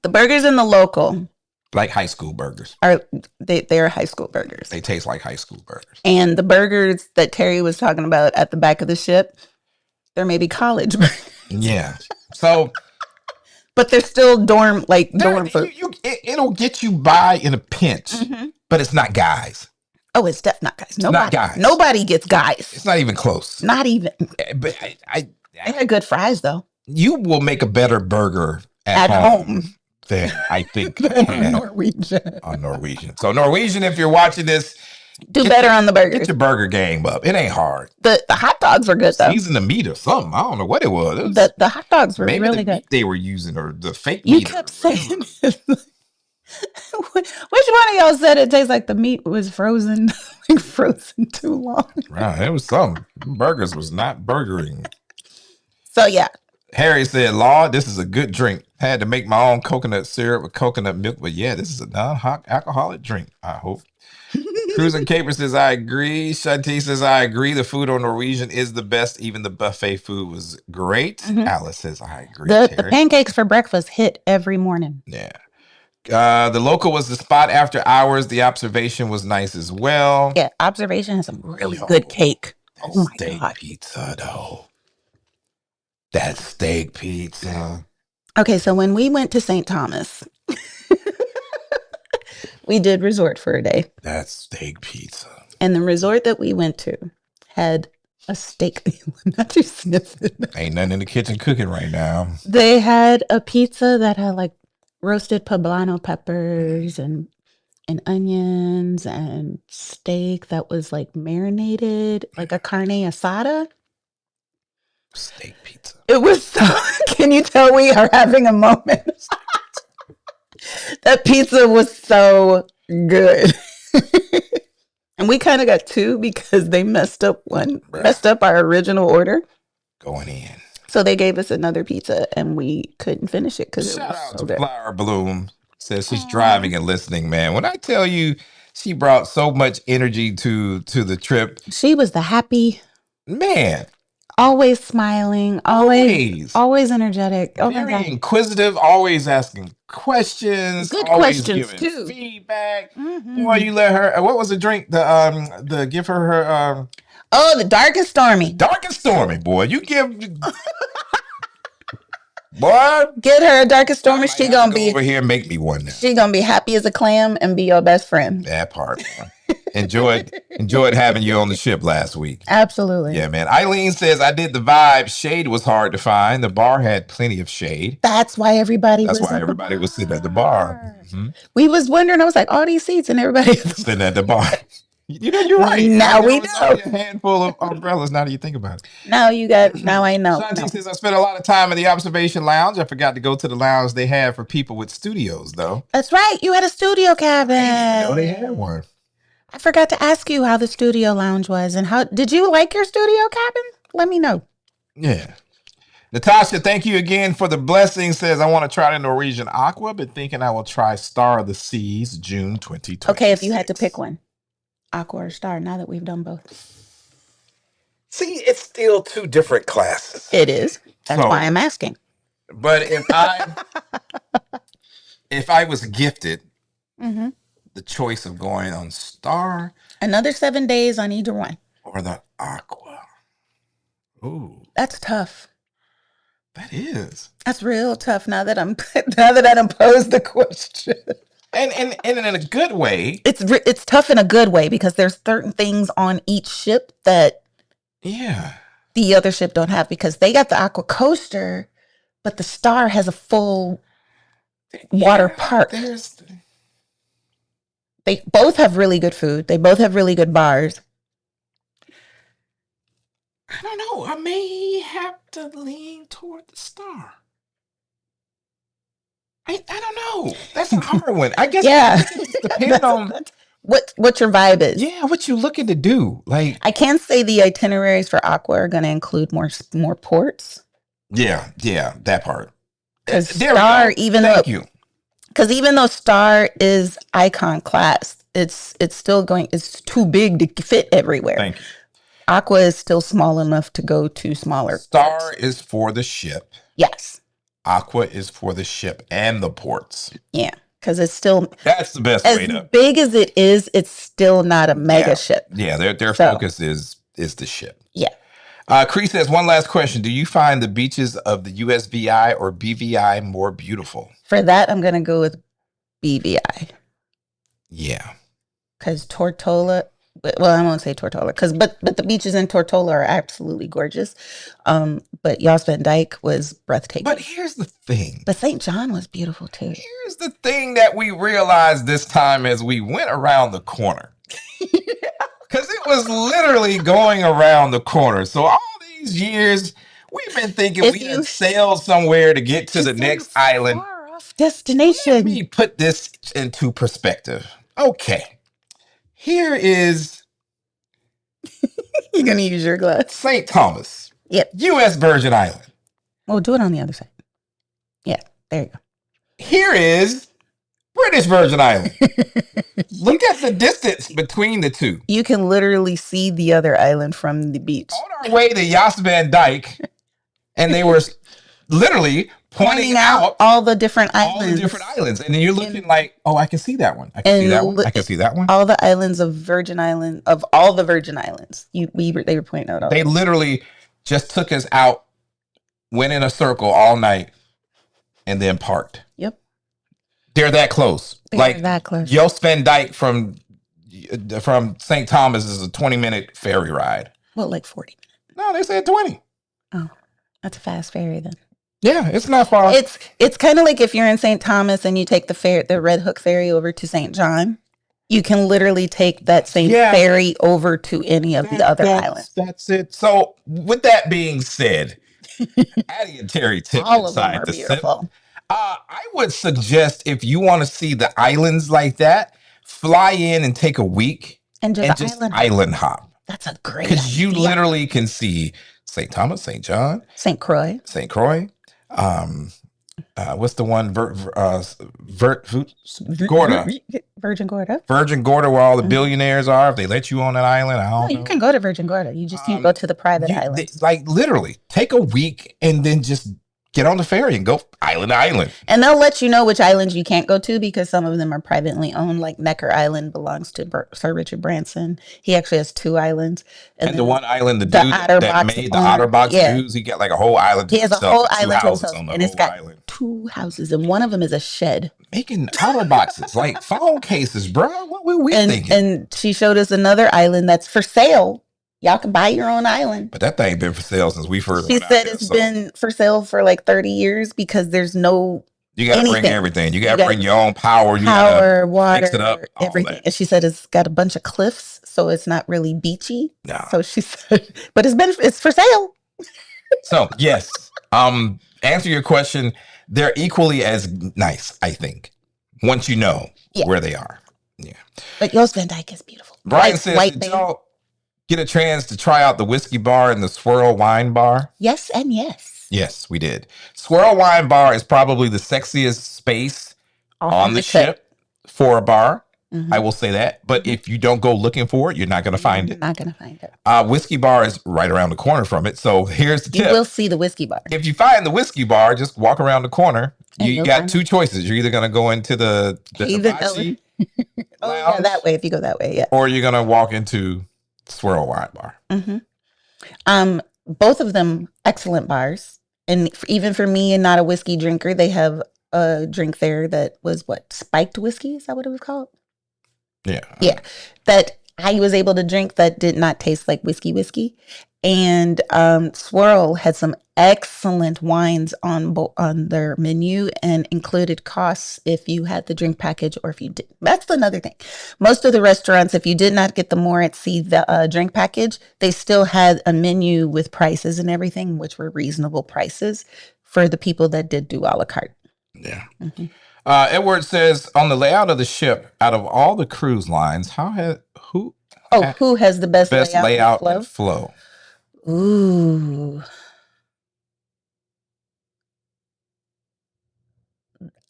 the burgers in the local Like high school burgers. are they're high school burgers, They taste like high school burgers. and the burgers that Terry was talking about at the back of the ship, they're maybe college burgers, Yeah. So but they're still dorm food. it'll get you by in a pinch, Mhm. but it's not guys. Oh, it's definitely not guys. not guys. Nobody gets guys. It's not even close. Not even. But They had good fries though. you will make a better burger At home. than I think Than Norwegian. on Norwegian. So Norwegian, if you're watching this, Do better on the get burgers. your burger game up. It ain't hard. The hot dogs were good though. Season the meat or something. I don't know what it was. It was The hot dogs were maybe really the good. meat they were using or the fake You meat. kept saying which one of y'all said it tastes like the meat was frozen, like frozen too long? Right, it was something. Burgers was not burgering. So yeah, Harry said, Lord, this is a good drink. Had to make my own coconut syrup with coconut milk, but yeah, this is a non-alcoholic drink, I hope. Cruising Caper says, I agree. Shanti says, I agree. The food on Norwegian is the best. Even the buffet food was great. Alice says, I agree. the Terry. pancakes for breakfast hit every morning. Yeah. The local was the spot after hours. The observation was nice as well. Yeah, Observation has some really good cake. That Oh my steak God. pizza, though. That steak pizza. Okay, so when we went to St. Thomas, we did resort for a day. That steak pizza. And the resort that we went to had a steak. Not you sniffing. Ain't nothing in the kitchen cooking right now. They had a pizza that had like roasted poblano peppers and onions and steak that was like marinated, like a carne asada. Steak pizza. It was so, can you tell we are having a moment? That pizza was so good. And we kind of got two because they messed up our original order. Going in. So they gave us another pizza and we couldn't finish it because it Shout was out so to good. Flower Bloom. Says she's driving and listening, man. When I tell you she brought so much energy to the trip, She was the happy, man. always smiling, always energetic. Oh my Very God. inquisitive, always asking questions, Good always questions, giving too. feedback. Mhm. Boy, you let her. What was the drink? The give her Oh, the dark and stormy. dark and stormy. Boy, you give. Boy, Get her a dark and stormy. might She have gonna to go be over here and make me one now. she gonna be happy as a clam and be your best friend. That part. Enjoyed having you on the ship last week. Absolutely. Yeah, man. Eileen says, I did the vibe. Shade was hard to find. The bar had plenty of shade. That's why everybody That's was why at the everybody was sitting at the bar. bar. Mhm. We was wondering, I was like, all these seats and everybody Sitting at the bar. You know, you're right. Now we There was only know. a handful of umbrellas. Now that you think about it. Now I know. Shanti No. says, I spent a lot of time in the observation lounge. I forgot to go to the lounge they have for people with studios, though. That's right. You had a studio cabin. I didn't even know they had one. I forgot to ask you how the studio lounge was and how did you like your studio cabin? Let me know. Yeah. Natasha, thank you again for the blessing. Says, I want to try the Norwegian Aqua, but thinking I will try Star of the Seas June 2020. Okay, if you had to pick one, Aqua or Star, now that we've done both. See, it's still two different classes. It is. That's So- why I'm asking. But if I was gifted Mm-hmm. the choice of going on Star Another 7 days on either one. or the Aqua. Ooh, That's tough. that is. That's real tough now that I posed the question. And in a good way. It's tough in a good way because there's certain things on each ship that Yeah. the other ship don't have because they got the Aqua Coaster, but the Star has a full water park. They both have really good food. They both have really good bars. I don't know. I may have to lean toward the Star. I don't know. That's a hard one. I guess Yeah. it depends on What your vibe is. yeah, what you looking to do. Like I can say the itineraries for Aqua are going to include more ports. yeah, that part. Because There we Star, go. even though Star is icon class, it's too big to fit everywhere. Thank you. Aqua is still small enough to go to smaller. Star ports. is for the ship. Yes. Aqua is for the ship and the ports. Yeah. Because it's still That's the best as way to. big as it is. It's still not a mega Yeah. ship. Yeah, their So- focus is the ship. Yeah. Cree says, one last question. Do you find the beaches of the USVI or BVI more beautiful? For that, I'm gonna go with BVI Yeah. because Tortola. Well, I won't say Tortola but the beaches in Tortola are absolutely gorgeous. But Yas Van Dyke was breathtaking. But here's the thing. But St. John was beautiful too. Here's the thing that we realized this time as we went around the corner. Because it was literally going around the corner. So all these years, we've been thinking If we you- had sailed somewhere to get to the next island. Far off destination. Let me put this into perspective. Okay. Here is You're gonna use your glass. St. Thomas, Yep. U.S. Virgin Island. Oh, do it on the other side. Yeah, there you go. Here is British Virgin Island. Look at the distance between the two. You can literally see the other island from the beach. On our way to Yas Van Dyke, and they were literally pointing out all the different all islands. the different islands. And then you're looking like, oh, I can see that one. I can see that one. I can see that one. All the islands of all the Virgin Islands. They were pointing out all. They literally just took us out, went in a circle all night, and then parked. Yep. They're that close. They're that close. Yos Van Dyke from St. Thomas is a 20-minute ferry ride. Well, like 40. No, they said 20. Oh, that's a fast ferry then. Yeah, it's not far. It's kind of like if you're in St. Thomas and you take the Red Hook ferry over to St. John. You can literally take that same ferry over to any of the other islands. That's it. So, with that being said, Addie and Terry tip All of them inside are the beautiful. sip. I would suggest if you want to see the islands like that, fly in and take a week And just island hop. That's a great Because you idea. literally can see St. Thomas, St. John, St. Croix. St. Croix. What's the one? Gorda. Virgin Gorda. Virgin Gorda, where all the billionaires are. If they let you on that island, I No, don't know. you can go to Virgin Gorda. You just can't go to the private islands. Like literally, take a week and then just Get on the ferry and go island to island. And they'll let you know which islands you can't go to because some of them are privately owned. Like Necker Island belongs to Sir Richard Branson. He actually has 2 islands. And the one island, the the dude Otter that Box made the owner, Otterbox yeah. dudes, he got like a whole island to He has a himself. whole and 2 island to houses himself, on the and it's whole got island. 2 houses, and one of them is a shed. Making Otterboxes like phone cases, bro. What were we thinking? And she showed us another island that's for sale. Y'all can buy your own island. But that thing been for sale since we first. She said it's been for sale for like 30 years because there's no. You got to bring everything. You got to bring your own power. You power, water, mix it up, everything. And she said it's got a bunch of cliffs, so it's not really beachy. No. So she said, but it's for sale. So yes, answer your question. They're equally as nice, I think, once you know where they are. Yeah. But Joost Van Dyke is beautiful. Brian says, did y'all get a chance to try out the whiskey bar and the Swirl Wine Bar? Yes and yes. Yes, we did. Swirl Wine Bar is probably the sexiest space on the ship for a bar. Mm-hmm. I will say that. But if you don't go looking for it, you're not going to find it. Not going to find it. Whiskey bar is right around the corner from it. So here's the tip. You will see the whiskey bar. If you find the whiskey bar, just walk around the corner. You got 2 choices. You're either going to go into the hibachi lounge, that way. If you go that way, or you're going to walk into Swirl Wine Bar. Mm-hmm. Both of them excellent bars. And even for me and not a whiskey drinker, they have a drink there that was spiked whiskey? Is that what it was called? Yeah. Yeah. That I was able to drink that did not taste like whiskey. And Swirl had some excellent wines on their menu and included costs if you had the drink package or if you didn't. That's another thing. Most of the restaurants, if you did not get the more at sea the drink package, they still had a menu with prices and everything, which were reasonable prices for the people that did do a la carte. Yeah. Mm-hmm. Edward says, on the layout of the ship, out of all the cruise lines, who has the best layout and flow? Ooh.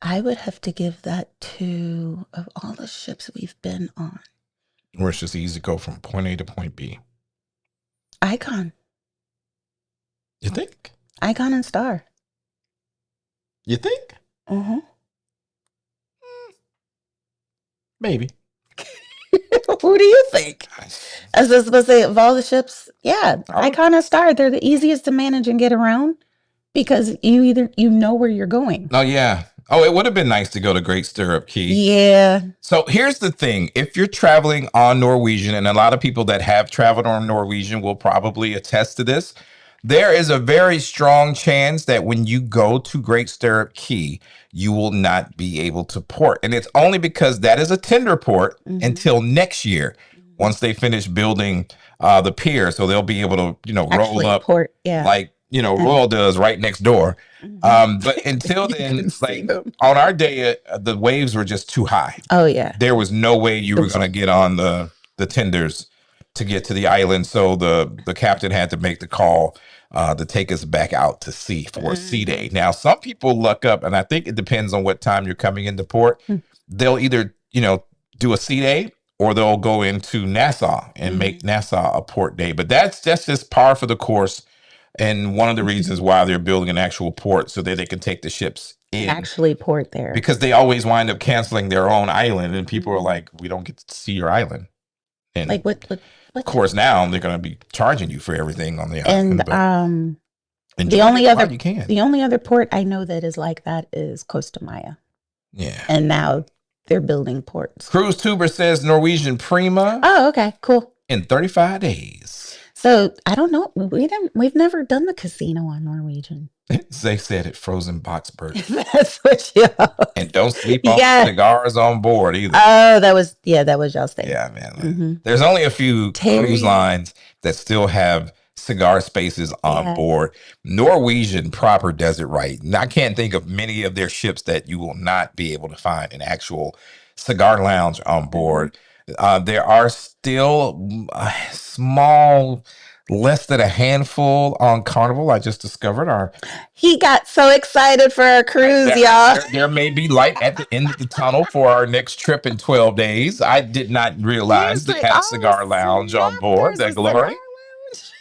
I would have to give that to, of all the ships we've been on, where it's just easy to go from point A to point B. Icon. You think? Icon and Star. You think? Mm-hmm. Maybe. Who do you think? As I was supposed to say, of all the ships, Icon and Star, they're the easiest to manage and get around because you know where you're going. Oh, yeah. Oh, it would have been nice to go to Great Stirrup Cay. Yeah. So here's the thing. If you're traveling on Norwegian, and a lot of people that have traveled on Norwegian will probably attest to this, there is a very strong chance that when you go to Great Stirrup Cay, you will not be able to port. And it's only because that is a tender port until next year, once they finish building the pier. So they'll be able to, roll up port, like, Royal does right next door. But until then, like on our day, the waves were just too high. Oh, yeah. There was no way you were going to get on the tenders to get to the island. So the captain had to make the call to take us back out to sea for a sea day. Now, some people luck up, and I think it depends on what time you're coming into port. They'll either, do a sea day or they'll go into Nassau and make Nassau a port day. But that's just par for the course. And one of the reasons why they're building an actual port so that they can take the ships in. Actually port there. Because they always wind up canceling their own island. And people are like, we don't get to see your island. And like what? Of course, now they're going to be charging you for everything on the island. And the only other port I know that is like that is Costa Maya. Yeah. And now they're building ports. Cruise Tuber says Norwegian Prima. Oh, okay, cool. In 35 days. So I don't know. We've never done the casino on Norwegian. They said it frozen box bird. That's what y'all. And don't sleep on cigars on board either. Oh, that was y'all's thing. Yeah, man. There's only a few cruise lines that still have cigar spaces on board. Norwegian proper does it right. And I can't think of many of their ships that you will not be able to find an actual cigar lounge on board. There are still small, less than a handful on Carnival. I just discovered He got so excited for our cruise, y'all. There may be light at the end of the tunnel for our next trip in 12 days. I did not realize they had a cigar lounge on board. The glory.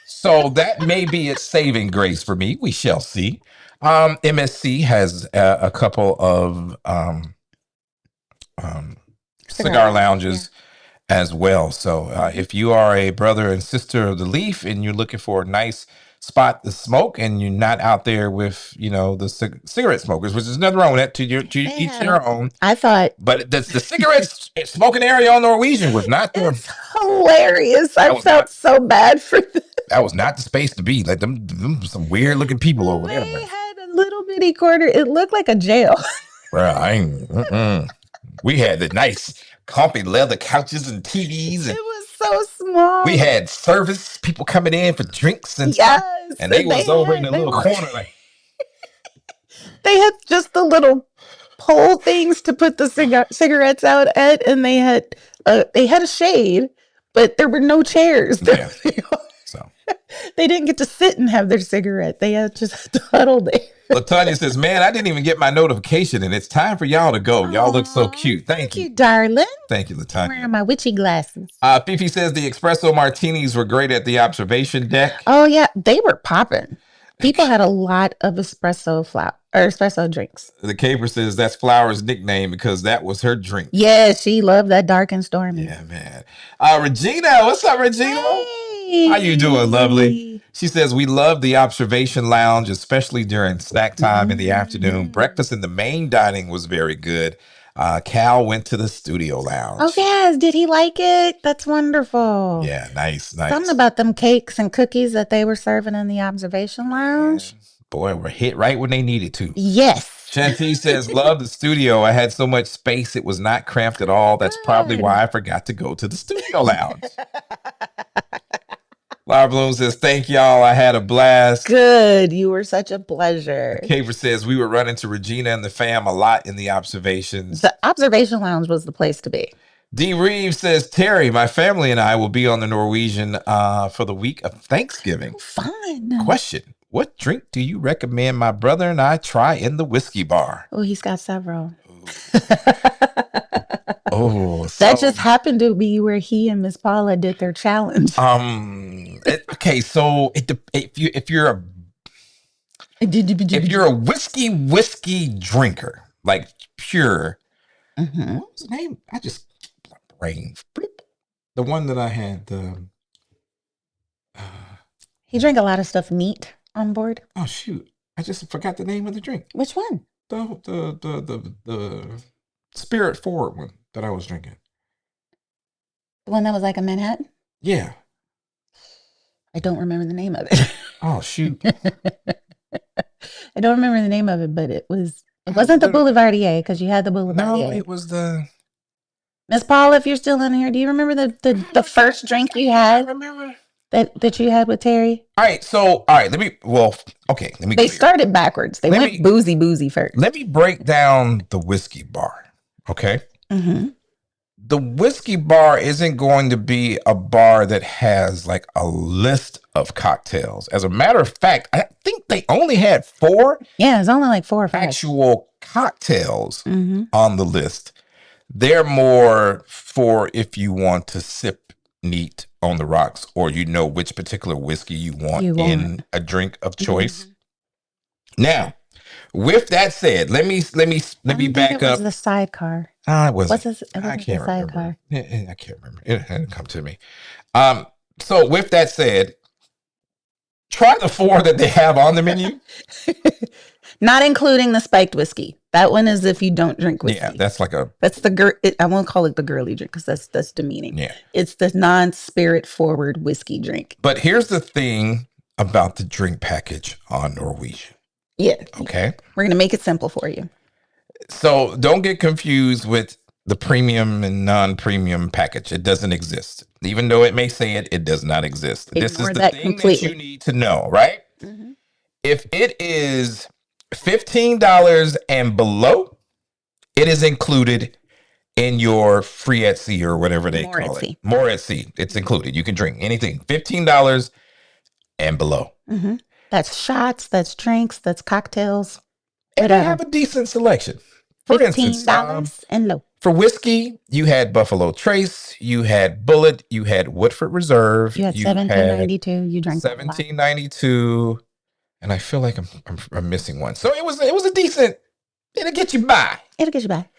So that may be its saving grace for me. We shall see. MSC has a couple of cigar lounges as well. So if you are a brother and sister of the Leaf and you're looking for a nice spot to smoke and you're not out there with, the cigarette smokers, which is nothing wrong with that, to each their own. I thought, but the cigarette smoking area on Norwegian was not the, it's hilarious. I felt so bad for them. that was not the space to be. Like them some weird looking people over there. They had a little bitty corner. It looked like a jail. Bro, we had the nice comfy leather couches and TVs, and It was so small. we had service people coming in for drinks and stuff, and they was over in the little corner like. They had just the little pole things to put the cigarettes out at, and they had a shade, but there were no chairs. Yeah. So they didn't get to sit and have their cigarette. They had just to huddle there. Latanya says, "Man, I didn't even get my notification, and it's time for y'all to go. Y'all look so cute. Thank you, darling. Thank you, Latanya. I'm wearing my witchy glasses. Fifi says the espresso martinis were great at the observation deck. Oh yeah, they were popping. People had a lot of espresso drinks. The Caper says that's Flower's nickname because that was her drink. Yeah, she loved that dark and stormy. Yeah, man. Regina, what's up, Regina? Hey. How you doing, lovely? She says, we love the observation lounge, especially during snack time in the afternoon. Breakfast in the main dining was very good. Cal went to the studio lounge. Oh, yes. Did he like it? That's wonderful. Yeah, nice. Something about them cakes and cookies that they were serving in the observation lounge. Boy, were hit right when they needed to. Yes. Shanti says, love the studio. I had so much space. It was not cramped at all. That's probably why I forgot to go to the studio lounge. Laura Bloom says, thank y'all. I had a blast. Good. You were such a pleasure. Caver says, we were running to Regina and the fam a lot in the observations. The observation lounge was the place to be. D. Reeves says, Terry, my family and I will be on the Norwegian for the week of Thanksgiving. Fun. Question. What drink do you recommend my brother and I try in the whiskey bar? Oh, he's got several. That just happened to be where he and Miss Paula did their challenge. Okay, so if you're a whiskey drinker, like pure, what was the name? I just brain. The one that I had. He drank a lot of stuff neat on board. Oh shoot! I just forgot the name of the drink. Which one? The Spirit Forward one that I was drinking. The one that was like a Manhattan? Yeah. I don't remember the name of it. Oh shoot. I don't remember the name of it, but it wasn't the Boulevardier because you had the Boulevardier. No, it was the Miss Paula, if you're still in here, do you remember the first drink you had? I remember that you had with Terry? Let me They started backwards. They went boozy first. Let me break down the whiskey bar. Okay. Mm-hmm. The whiskey bar isn't going to be a bar that has like a list of cocktails. As a matter of fact, I think they only had 4. Yeah, it's only like 4 or 5 actual cocktails on the list. They're more for if you want to sip neat on the rocks, or which particular whiskey you want in a drink of choice. Now, with that said, let me back up. It was the sidecar. It wasn't. I can't remember. I can't remember. It hadn't come to me. So with that said, try the 4 that they have on the menu. Not including the spiked whiskey. That one is if you don't drink whiskey. Yeah, that's like that's the I won't call it the girly drink because that's demeaning. Yeah, it's the non-spirit forward whiskey drink. But here's the thing about the drink package on Norwegian. Yeah. Okay. We're gonna make it simple for you. So don't get confused with the premium and non-premium package. It doesn't exist. Even though it may say it, it does not exist. Ignore this is the that thing completely. that you need to know, right? Mm-hmm. If it is $15 and below, it is included in your free at sea or whatever they call it. More at sea. It's included. You can drink anything. $15 and below. Mm-hmm. That's shots, that's drinks, that's cocktails. And they have a decent selection. For instance, $15 and low. For whiskey, you had Buffalo Trace, you had Bullet, you had Woodford Reserve. You had 1792. You drank 1792. and I feel like I'm missing one. So it was a decent. It'll get you by. It'll get you by.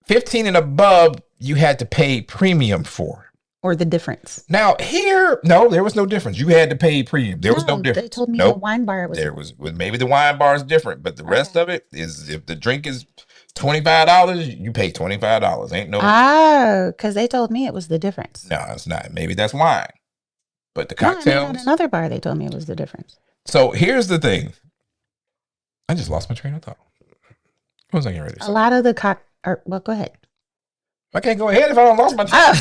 15 and above, you had to pay premium for. Or the difference. Now here, no, there was no difference. You had to pay premium. There was no difference. They told me Nope. the wine bar was. There was maybe the wine bar is different, but the rest of it is if the drink is $25, you pay $25. Ain't no. Because they told me it was the difference. No, it's not. Maybe that's wine, but the No, cocktails. at another bar, they told me it was the difference. So here's the thing. I just lost my train of thought. What was I getting ready to say? A lot of the well, go ahead. I can't go ahead if I don't lost my train.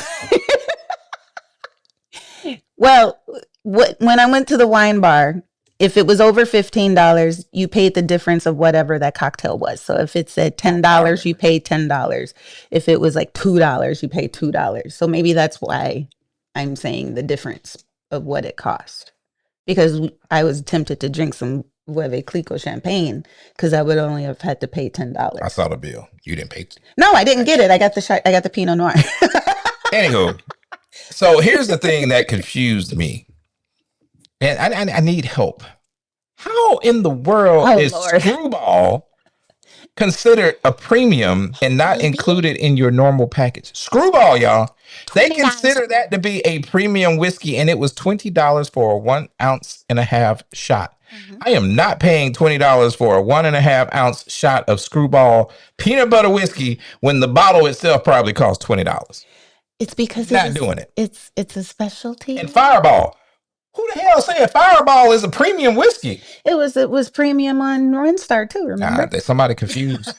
Well, when I went to the wine bar, if it was over $15, you paid the difference of whatever that cocktail was. So if it said $10, you paid $10. If it was like $2, you paid $2. So maybe that's why I'm saying the difference of what it cost. Because I was tempted to drink some Veuve Clicquot champagne because I would only have had to pay $10. I saw the bill. You didn't pay. No, I didn't get it. I got the Pinot Noir. Anywho, so here's the thing that confused me, and I need help. How in the world is Lord. Screwball considered a premium and not included in your normal package? Screwball, y'all. They consider that to be a premium whiskey, and it was $20 for a 1.5 ounce shot. I am not paying $20 for a 1.5 ounce shot of Screwball peanut butter whiskey when the bottle itself probably costs $20. It's because Not doing it. It's a specialty. And Fireball. Who the hell said Fireball is a premium whiskey? It was premium on Rinstar too. Remember? Somebody confused.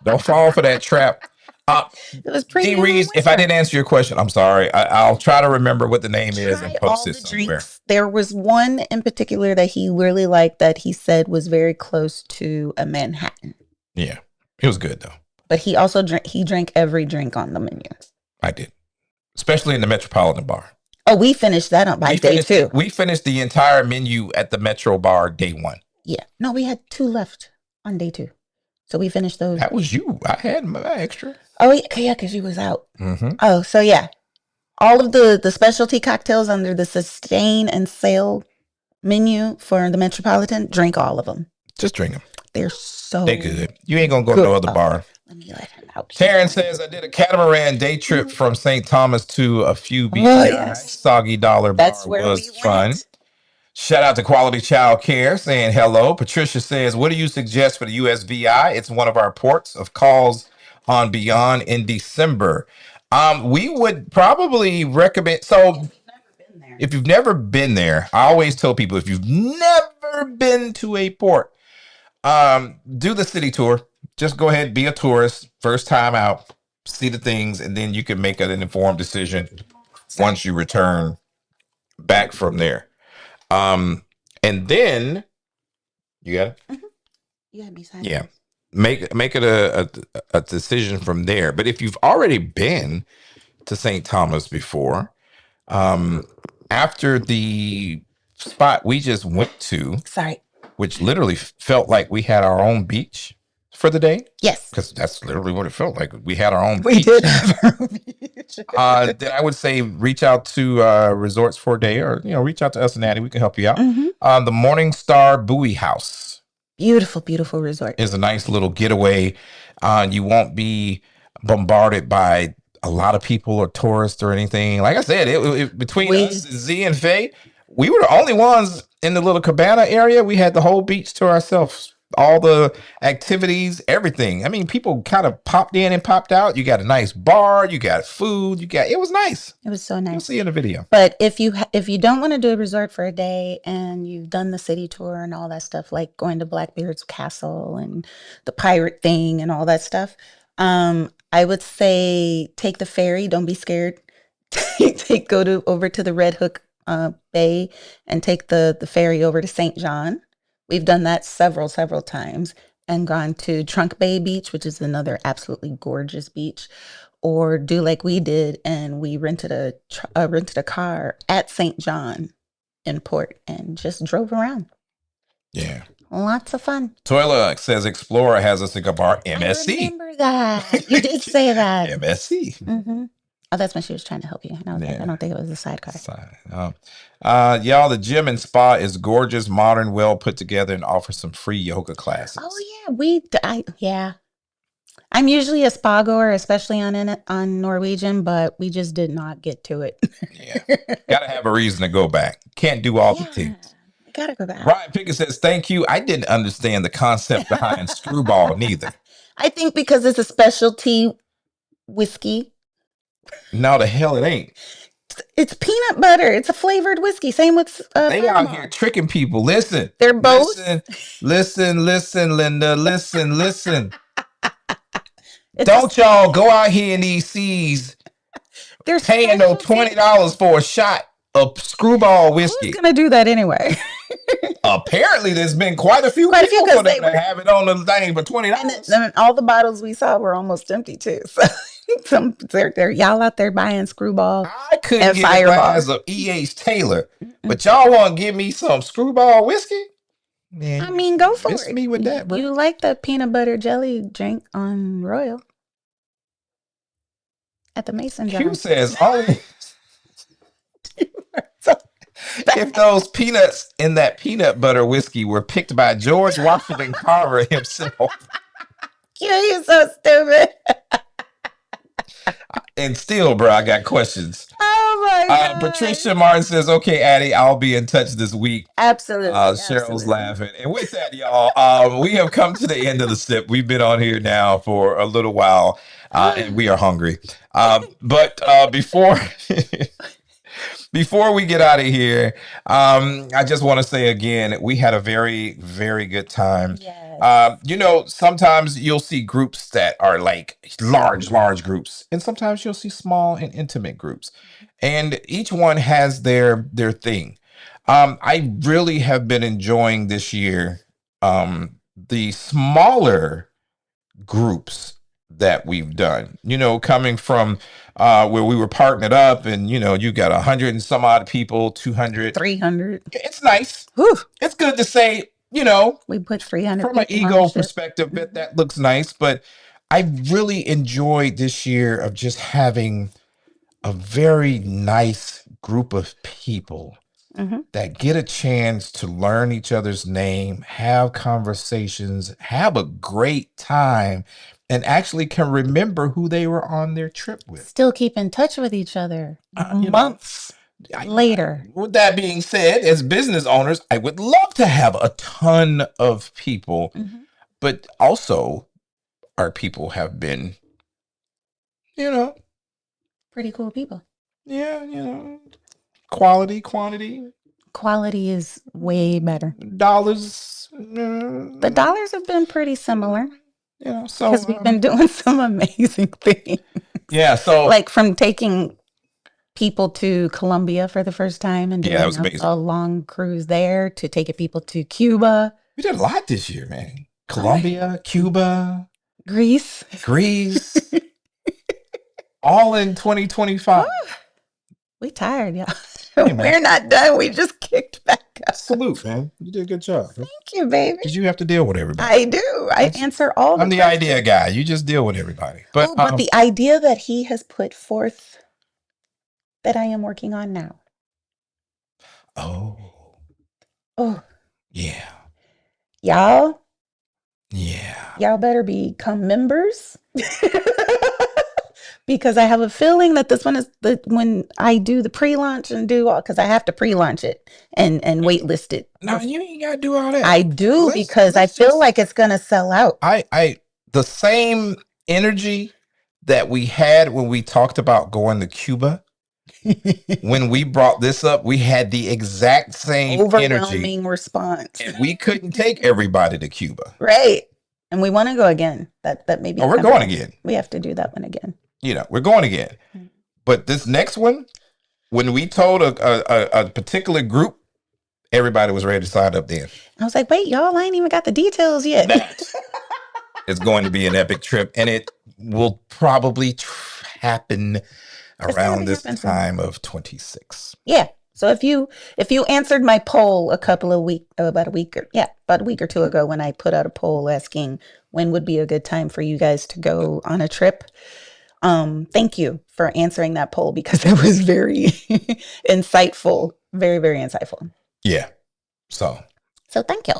Don't fall for that trap. It was premium. D. Reeves, if I didn't answer your question, I'm sorry. I'll try to remember what the name is and post it somewhere. Drinks. There was one in particular that he really liked that he said was very close to a Manhattan. Yeah, it was good though. But he also drank every drink on the menu. I did, especially in the Metropolitan Bar. Oh, we finished that on day 2. We finished the entire menu at the Metro Bar day 1. Yeah, no, we had 2 left on day 2, so we finished those. That was you. I had my extra. Oh yeah, because you was out. Mm-hmm. Oh, so yeah, all of the specialty cocktails under the sustain and sale menu for the Metropolitan, drink all of them. Just drink them. They're good. You ain't gonna go to no other bar. Let me let him out. Taryn says, I did a catamaran day trip from St. Thomas to a few beaches. Yes. Soggy Dollar That's Bar where was we fun. went. Shout out to Quality Child Care saying hello. Patricia says, what do you suggest for the USVI? It's one of our ports of calls on Beyond in December. We would probably recommend. So if you've never been there, I always tell people, if you've never been to a port, do the city tour. Just go ahead, be a tourist, first time out, see the things, and then you can make an informed decision once you return back from there. And then you got it? Mm-hmm. You had me sign. Yeah. Make it a decision from there. But if you've already been to St. Thomas before, after the spot we just went to, which literally felt like we had our own beach for the day. Yes. Because that's literally what it felt like. We had our own beach. We did have our own beach. Then I would say reach out to Resorts for a Day, or reach out to us and Addie. We can help you out. Mm-hmm. The Morning Star Bowie House. Beautiful, beautiful resort. Is a nice little getaway. You won't be bombarded by a lot of people or tourists or anything. Like I said, between us, Z and Faye, we were the only ones in the little cabana area. We had the whole beach to ourselves. All the activities, everything. I mean, people kind of popped in and popped out. You got a nice bar. You got food. it was nice. It was so nice. You'll see in the video. But if you don't want to do a resort for a day and you've done the city tour and all that stuff, like going to Blackbeard's Castle and the pirate thing and all that stuff, I would say take the ferry. Don't be scared. Go over to the Red Hook Bay and take the ferry over to St. John. We've done that several times and gone to Trunk Bay Beach, which is another absolutely gorgeous beach, or do like we did and we rented a car at St. John in Port and just drove around. Yeah. Lots of fun. Toilet says Explorer has a cigar bar, MSC. I remember that. You did say that. MSC. Mm-hmm. Oh, that's when she was trying to help you. And I was like, I don't think it was a sidecar. Y'all, the gym and spa is gorgeous, modern, well put together, and offers some free yoga classes. Oh yeah, I'm usually a spa goer, especially on Norwegian, but we just did not get to it. Yeah, gotta have a reason to go back. Can't do all the things. Gotta go back. Brian Pickett says, "Thank you. I didn't understand the concept behind screwball neither. I think because it's a specialty whiskey. No, the hell it ain't. It's peanut butter. It's a flavored whiskey. Same with They out here tricking people. Listen, they're both. Listen, Linda. Listen. Don't y'all go out here in these seas. They're paying no $20 for a shot of screwball whiskey. Who's gonna do that anyway? Apparently, there's been quite a few people for them to have it on the thing for $20. And all the bottles we saw were almost empty too. So they're y'all out there buying screwball. I couldn't get a glass of E.H. Taylor, but y'all want to give me some screwball whiskey? Man, I mean, go for it. Me with that, bro. You like the peanut butter jelly drink on Royal at the Mason jar. Q says only if those peanuts in that peanut butter whiskey were picked by George Washington Carver himself. Q, you're so stupid. And still, bro, I got questions. Oh my God. Patricia Martin says, "Okay, Addie, I'll be in touch this week." Absolutely. Cheryl's laughing. And with that, y'all, we have come to the end of the sip. We've been on here now for a little while, and we are hungry. But before before we get out of here, I just want to say again, we had a very, very good time. Yes. Sometimes you'll see groups that are like large groups, and sometimes you'll see small and intimate groups, and each one has their thing. I really have been enjoying this year the smaller groups that we've done, coming from where we were partnered up and, you got 100 and some odd people, 200, 300. It's nice. Whew. It's good to say, we put 300 from an ego perspective, that looks nice. But I really enjoyed this year of just having a very nice group of people that get a chance to learn each other's name, have conversations, have a great time, and actually can remember who they were on their trip with. Still keep in touch with each other months later. With that being said, as business owners, I would love to have a ton of people, but also our people have been, pretty cool people. Yeah, quality, quantity. Quality is way better. Dollars. The dollars have been pretty similar. So because we've been doing some amazing things. Yeah, so like from taking people to Colombia for the first time and doing a long cruise there, to taking people to Cuba. We did a lot this year, man. Colombia, Cuba, Greece, all in 2025. We tired, y'all. Hey, we're not done. We just kicked back up. Salute, man. You did a good job. Thank you, baby. Because you have to deal with everybody. I do. I answer all the I'm the idea guy. You just deal with everybody. But the idea that he has put forth that I am working on now. Oh. Yeah. Y'all. Yeah. Y'all better become members. Because I have a feeling that this one is when I do the pre-launch and because I have to pre-launch it and waitlist it. No, you ain't gotta do all that. I do because I feel like it's gonna sell out. The same energy that we had when we talked about going to Cuba. When we brought this up, we had the exact same overwhelming response. And we couldn't take everybody to Cuba. Right. And we want to go again. That maybe we're going again. We have to do that one again. We're going again. But this next one, when we told a particular group, everybody was ready to sign up then. I was like, wait, y'all, I ain't even got the details yet. It's going to be an epic trip, and it will probably happen around this time of 26. Yeah. So if you answered my poll about a week or two ago, when I put out a poll asking when would be a good time for you guys to go on a trip Thank you for answering that poll because it was very insightful. Very, very insightful. Yeah. So thank you.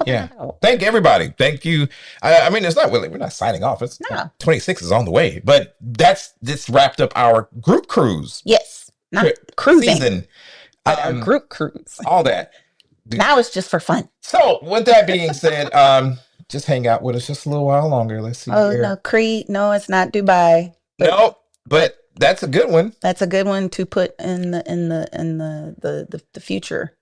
yeah. Thank everybody. Thank you. I mean, it's not really, we're not signing off. It's No. 26 is on the way, but this wrapped up our group cruise. Yes. Not cruising. Season. But our group cruise. All that. Now it's just for fun. So with that being said, just hang out with us just a little while longer. Let's see. Oh, no, Crete. No, it's not Dubai. No, but that's a good one. That's a good one to put in the future.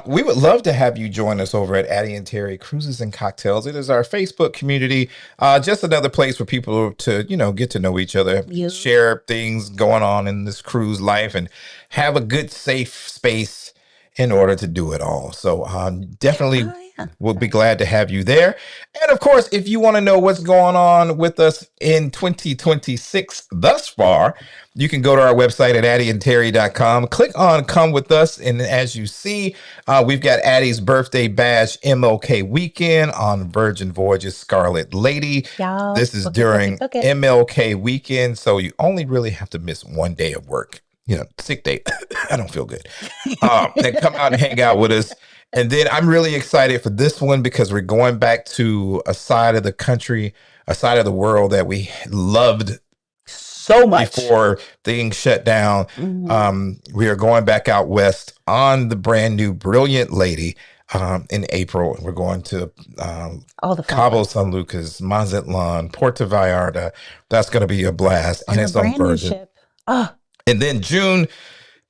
We would love to have you join us over at Addie and Terry Cruises and Cocktails. It is our Facebook community, just another place for people to, get to know each other, share things going on in this cruise life, and have a good, safe space in order to do it all. So definitely we'll be glad to have you there. And of course, if you want to know what's going on with us in 2026 thus far, you can go to our website at addieandterry.com, click on Come With Us. And as you see, we've got Addie's birthday bash MLK weekend on Virgin Voyages Scarlet Lady. This is during MLK weekend. So you only really have to miss one day of work. Sick day. I don't feel good. Then come out and hang out with us. And then I'm really excited for this one because we're going back to a side of the country, a side of the world that we loved so much before things shut down. Mm-hmm. We are going back out west on the brand new Brilliant Lady in April. We're going to all the Cabo San Lucas, Mazatlan, Puerto Vallarta. That's going to be a blast. And it's on Virgin. And then June,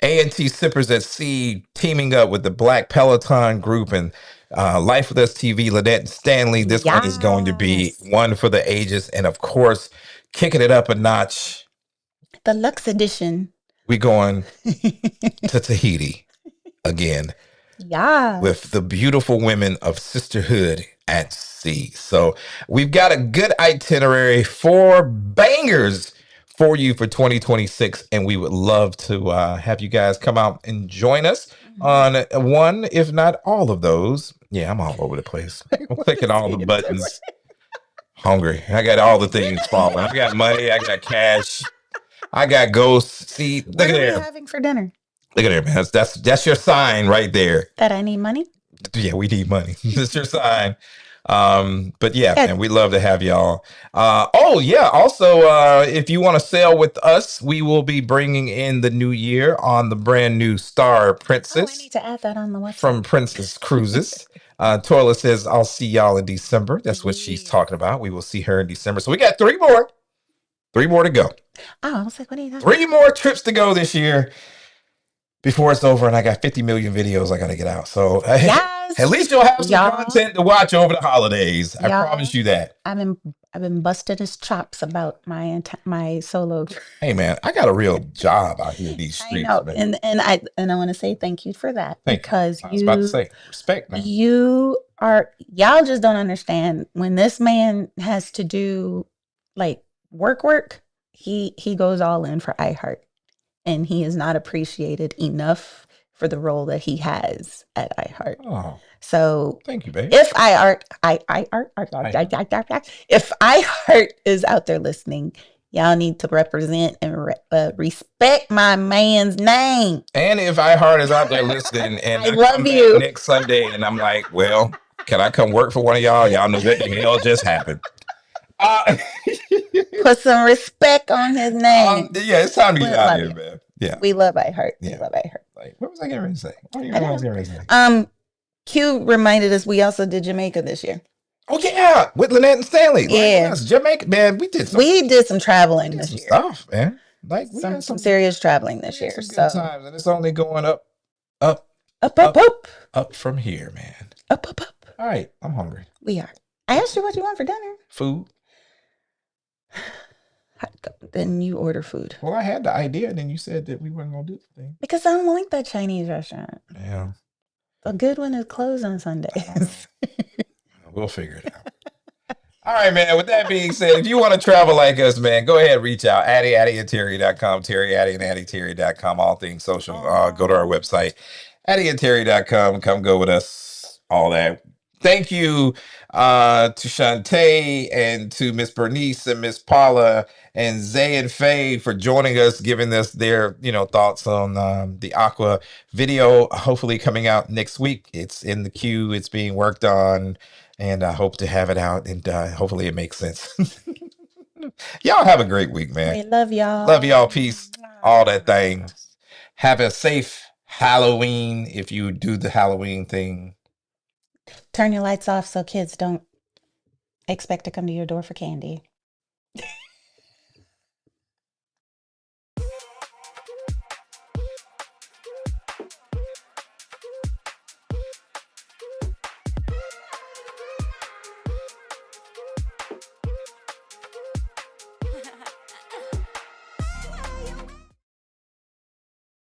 A&T Sippers at Sea teaming up with the Black Peloton group and Life with Us TV, Lynette and Stanley. This one is going to be one for the ages. And of course, kicking it up a notch. The Luxe Edition. We're going to Tahiti again. Yeah. With the beautiful women of Sisterhood at Sea. So we've got a good itinerary, 4 bangers for you for 2026, and we would love to have you guys come out and join us on one, if not all of those. Yeah, I'm all over the place. I'm clicking all the buttons. Hungry. I got all the things falling. I got money. I got cash. I got ghosts. See, look at there. What are we having for dinner? Look at there, man. That's your sign right there. That I need money? Yeah, we need money. That's your sign. But yeah, man, we love to have y'all. Also, if you want to sail with us, we will be bringing in the new year on the brand new Star Princess. I need to add that on the website. From Princess Cruises. Toilet says, I'll see y'all in December. That's what she's talking about. We will see her in December. So we got 3 more. 3 more to go. Oh, I was like, what are you talking 3 more trips to go this year before it's over, and I got 50 million videos I got to get out. So at least you'll have some content to watch over the holidays. I promise you that. I've been busting his chops about my solo. Hey man, I got a real job out here in these streets. I know, man. and I want to say thank you for that because I was about to say respect, man. Y'all just don't understand when this man has to do like work. He goes all in for iHeart. And he is not appreciated enough for the role that he has at iHeart. Oh, so thank you, babe. If iHeart is out there listening, y'all need to represent and respect my man's name. And if iHeart is out there listening, and I love you next Sunday, and I'm like, well, can I come work for one of y'all? Y'all know what the hell just happened. Put some respect on his name. Yeah, it's time to get out of here, man. Yeah, we love iHeart. Yeah. We love iHeart. Like, what was I getting ready to say? What was I getting ready to say? Q reminded us we also did Jamaica this year. Oh yeah, with Lynette and Stanley. Yeah, Jamaica, man. We did some traveling this year. Stuff, man. Like some serious traveling this year. So good times, and it's only going up from here, man. Up. All right, I'm hungry. We are. I asked you what you want for dinner. Food. Then you order food. Well, I had the idea, and then you said that we weren't gonna do the thing. Because I don't like that Chinese restaurant. Yeah. A good one is closed on Sundays. We'll figure it out. All right, man. With that being said, if you want to travel like us, man, go ahead, reach out. Addie@Terry.com, Terry and AddieTerry.com, all things social. Go to our website, Addieandterry.com. Come go with us. All that. Thank you to Shantae and to Miss Bernice and Miss Paula and Zay and Faye for joining us, giving us their thoughts on the Aqua video. Hopefully coming out next week. It's in the queue. It's being worked on, and I hope to have it out. And hopefully it makes sense. Y'all have a great week, man. We love y'all. Love y'all. Peace. All that thing. Have a safe Halloween if you do the Halloween thing. Turn your lights off so kids don't expect to come to your door for candy.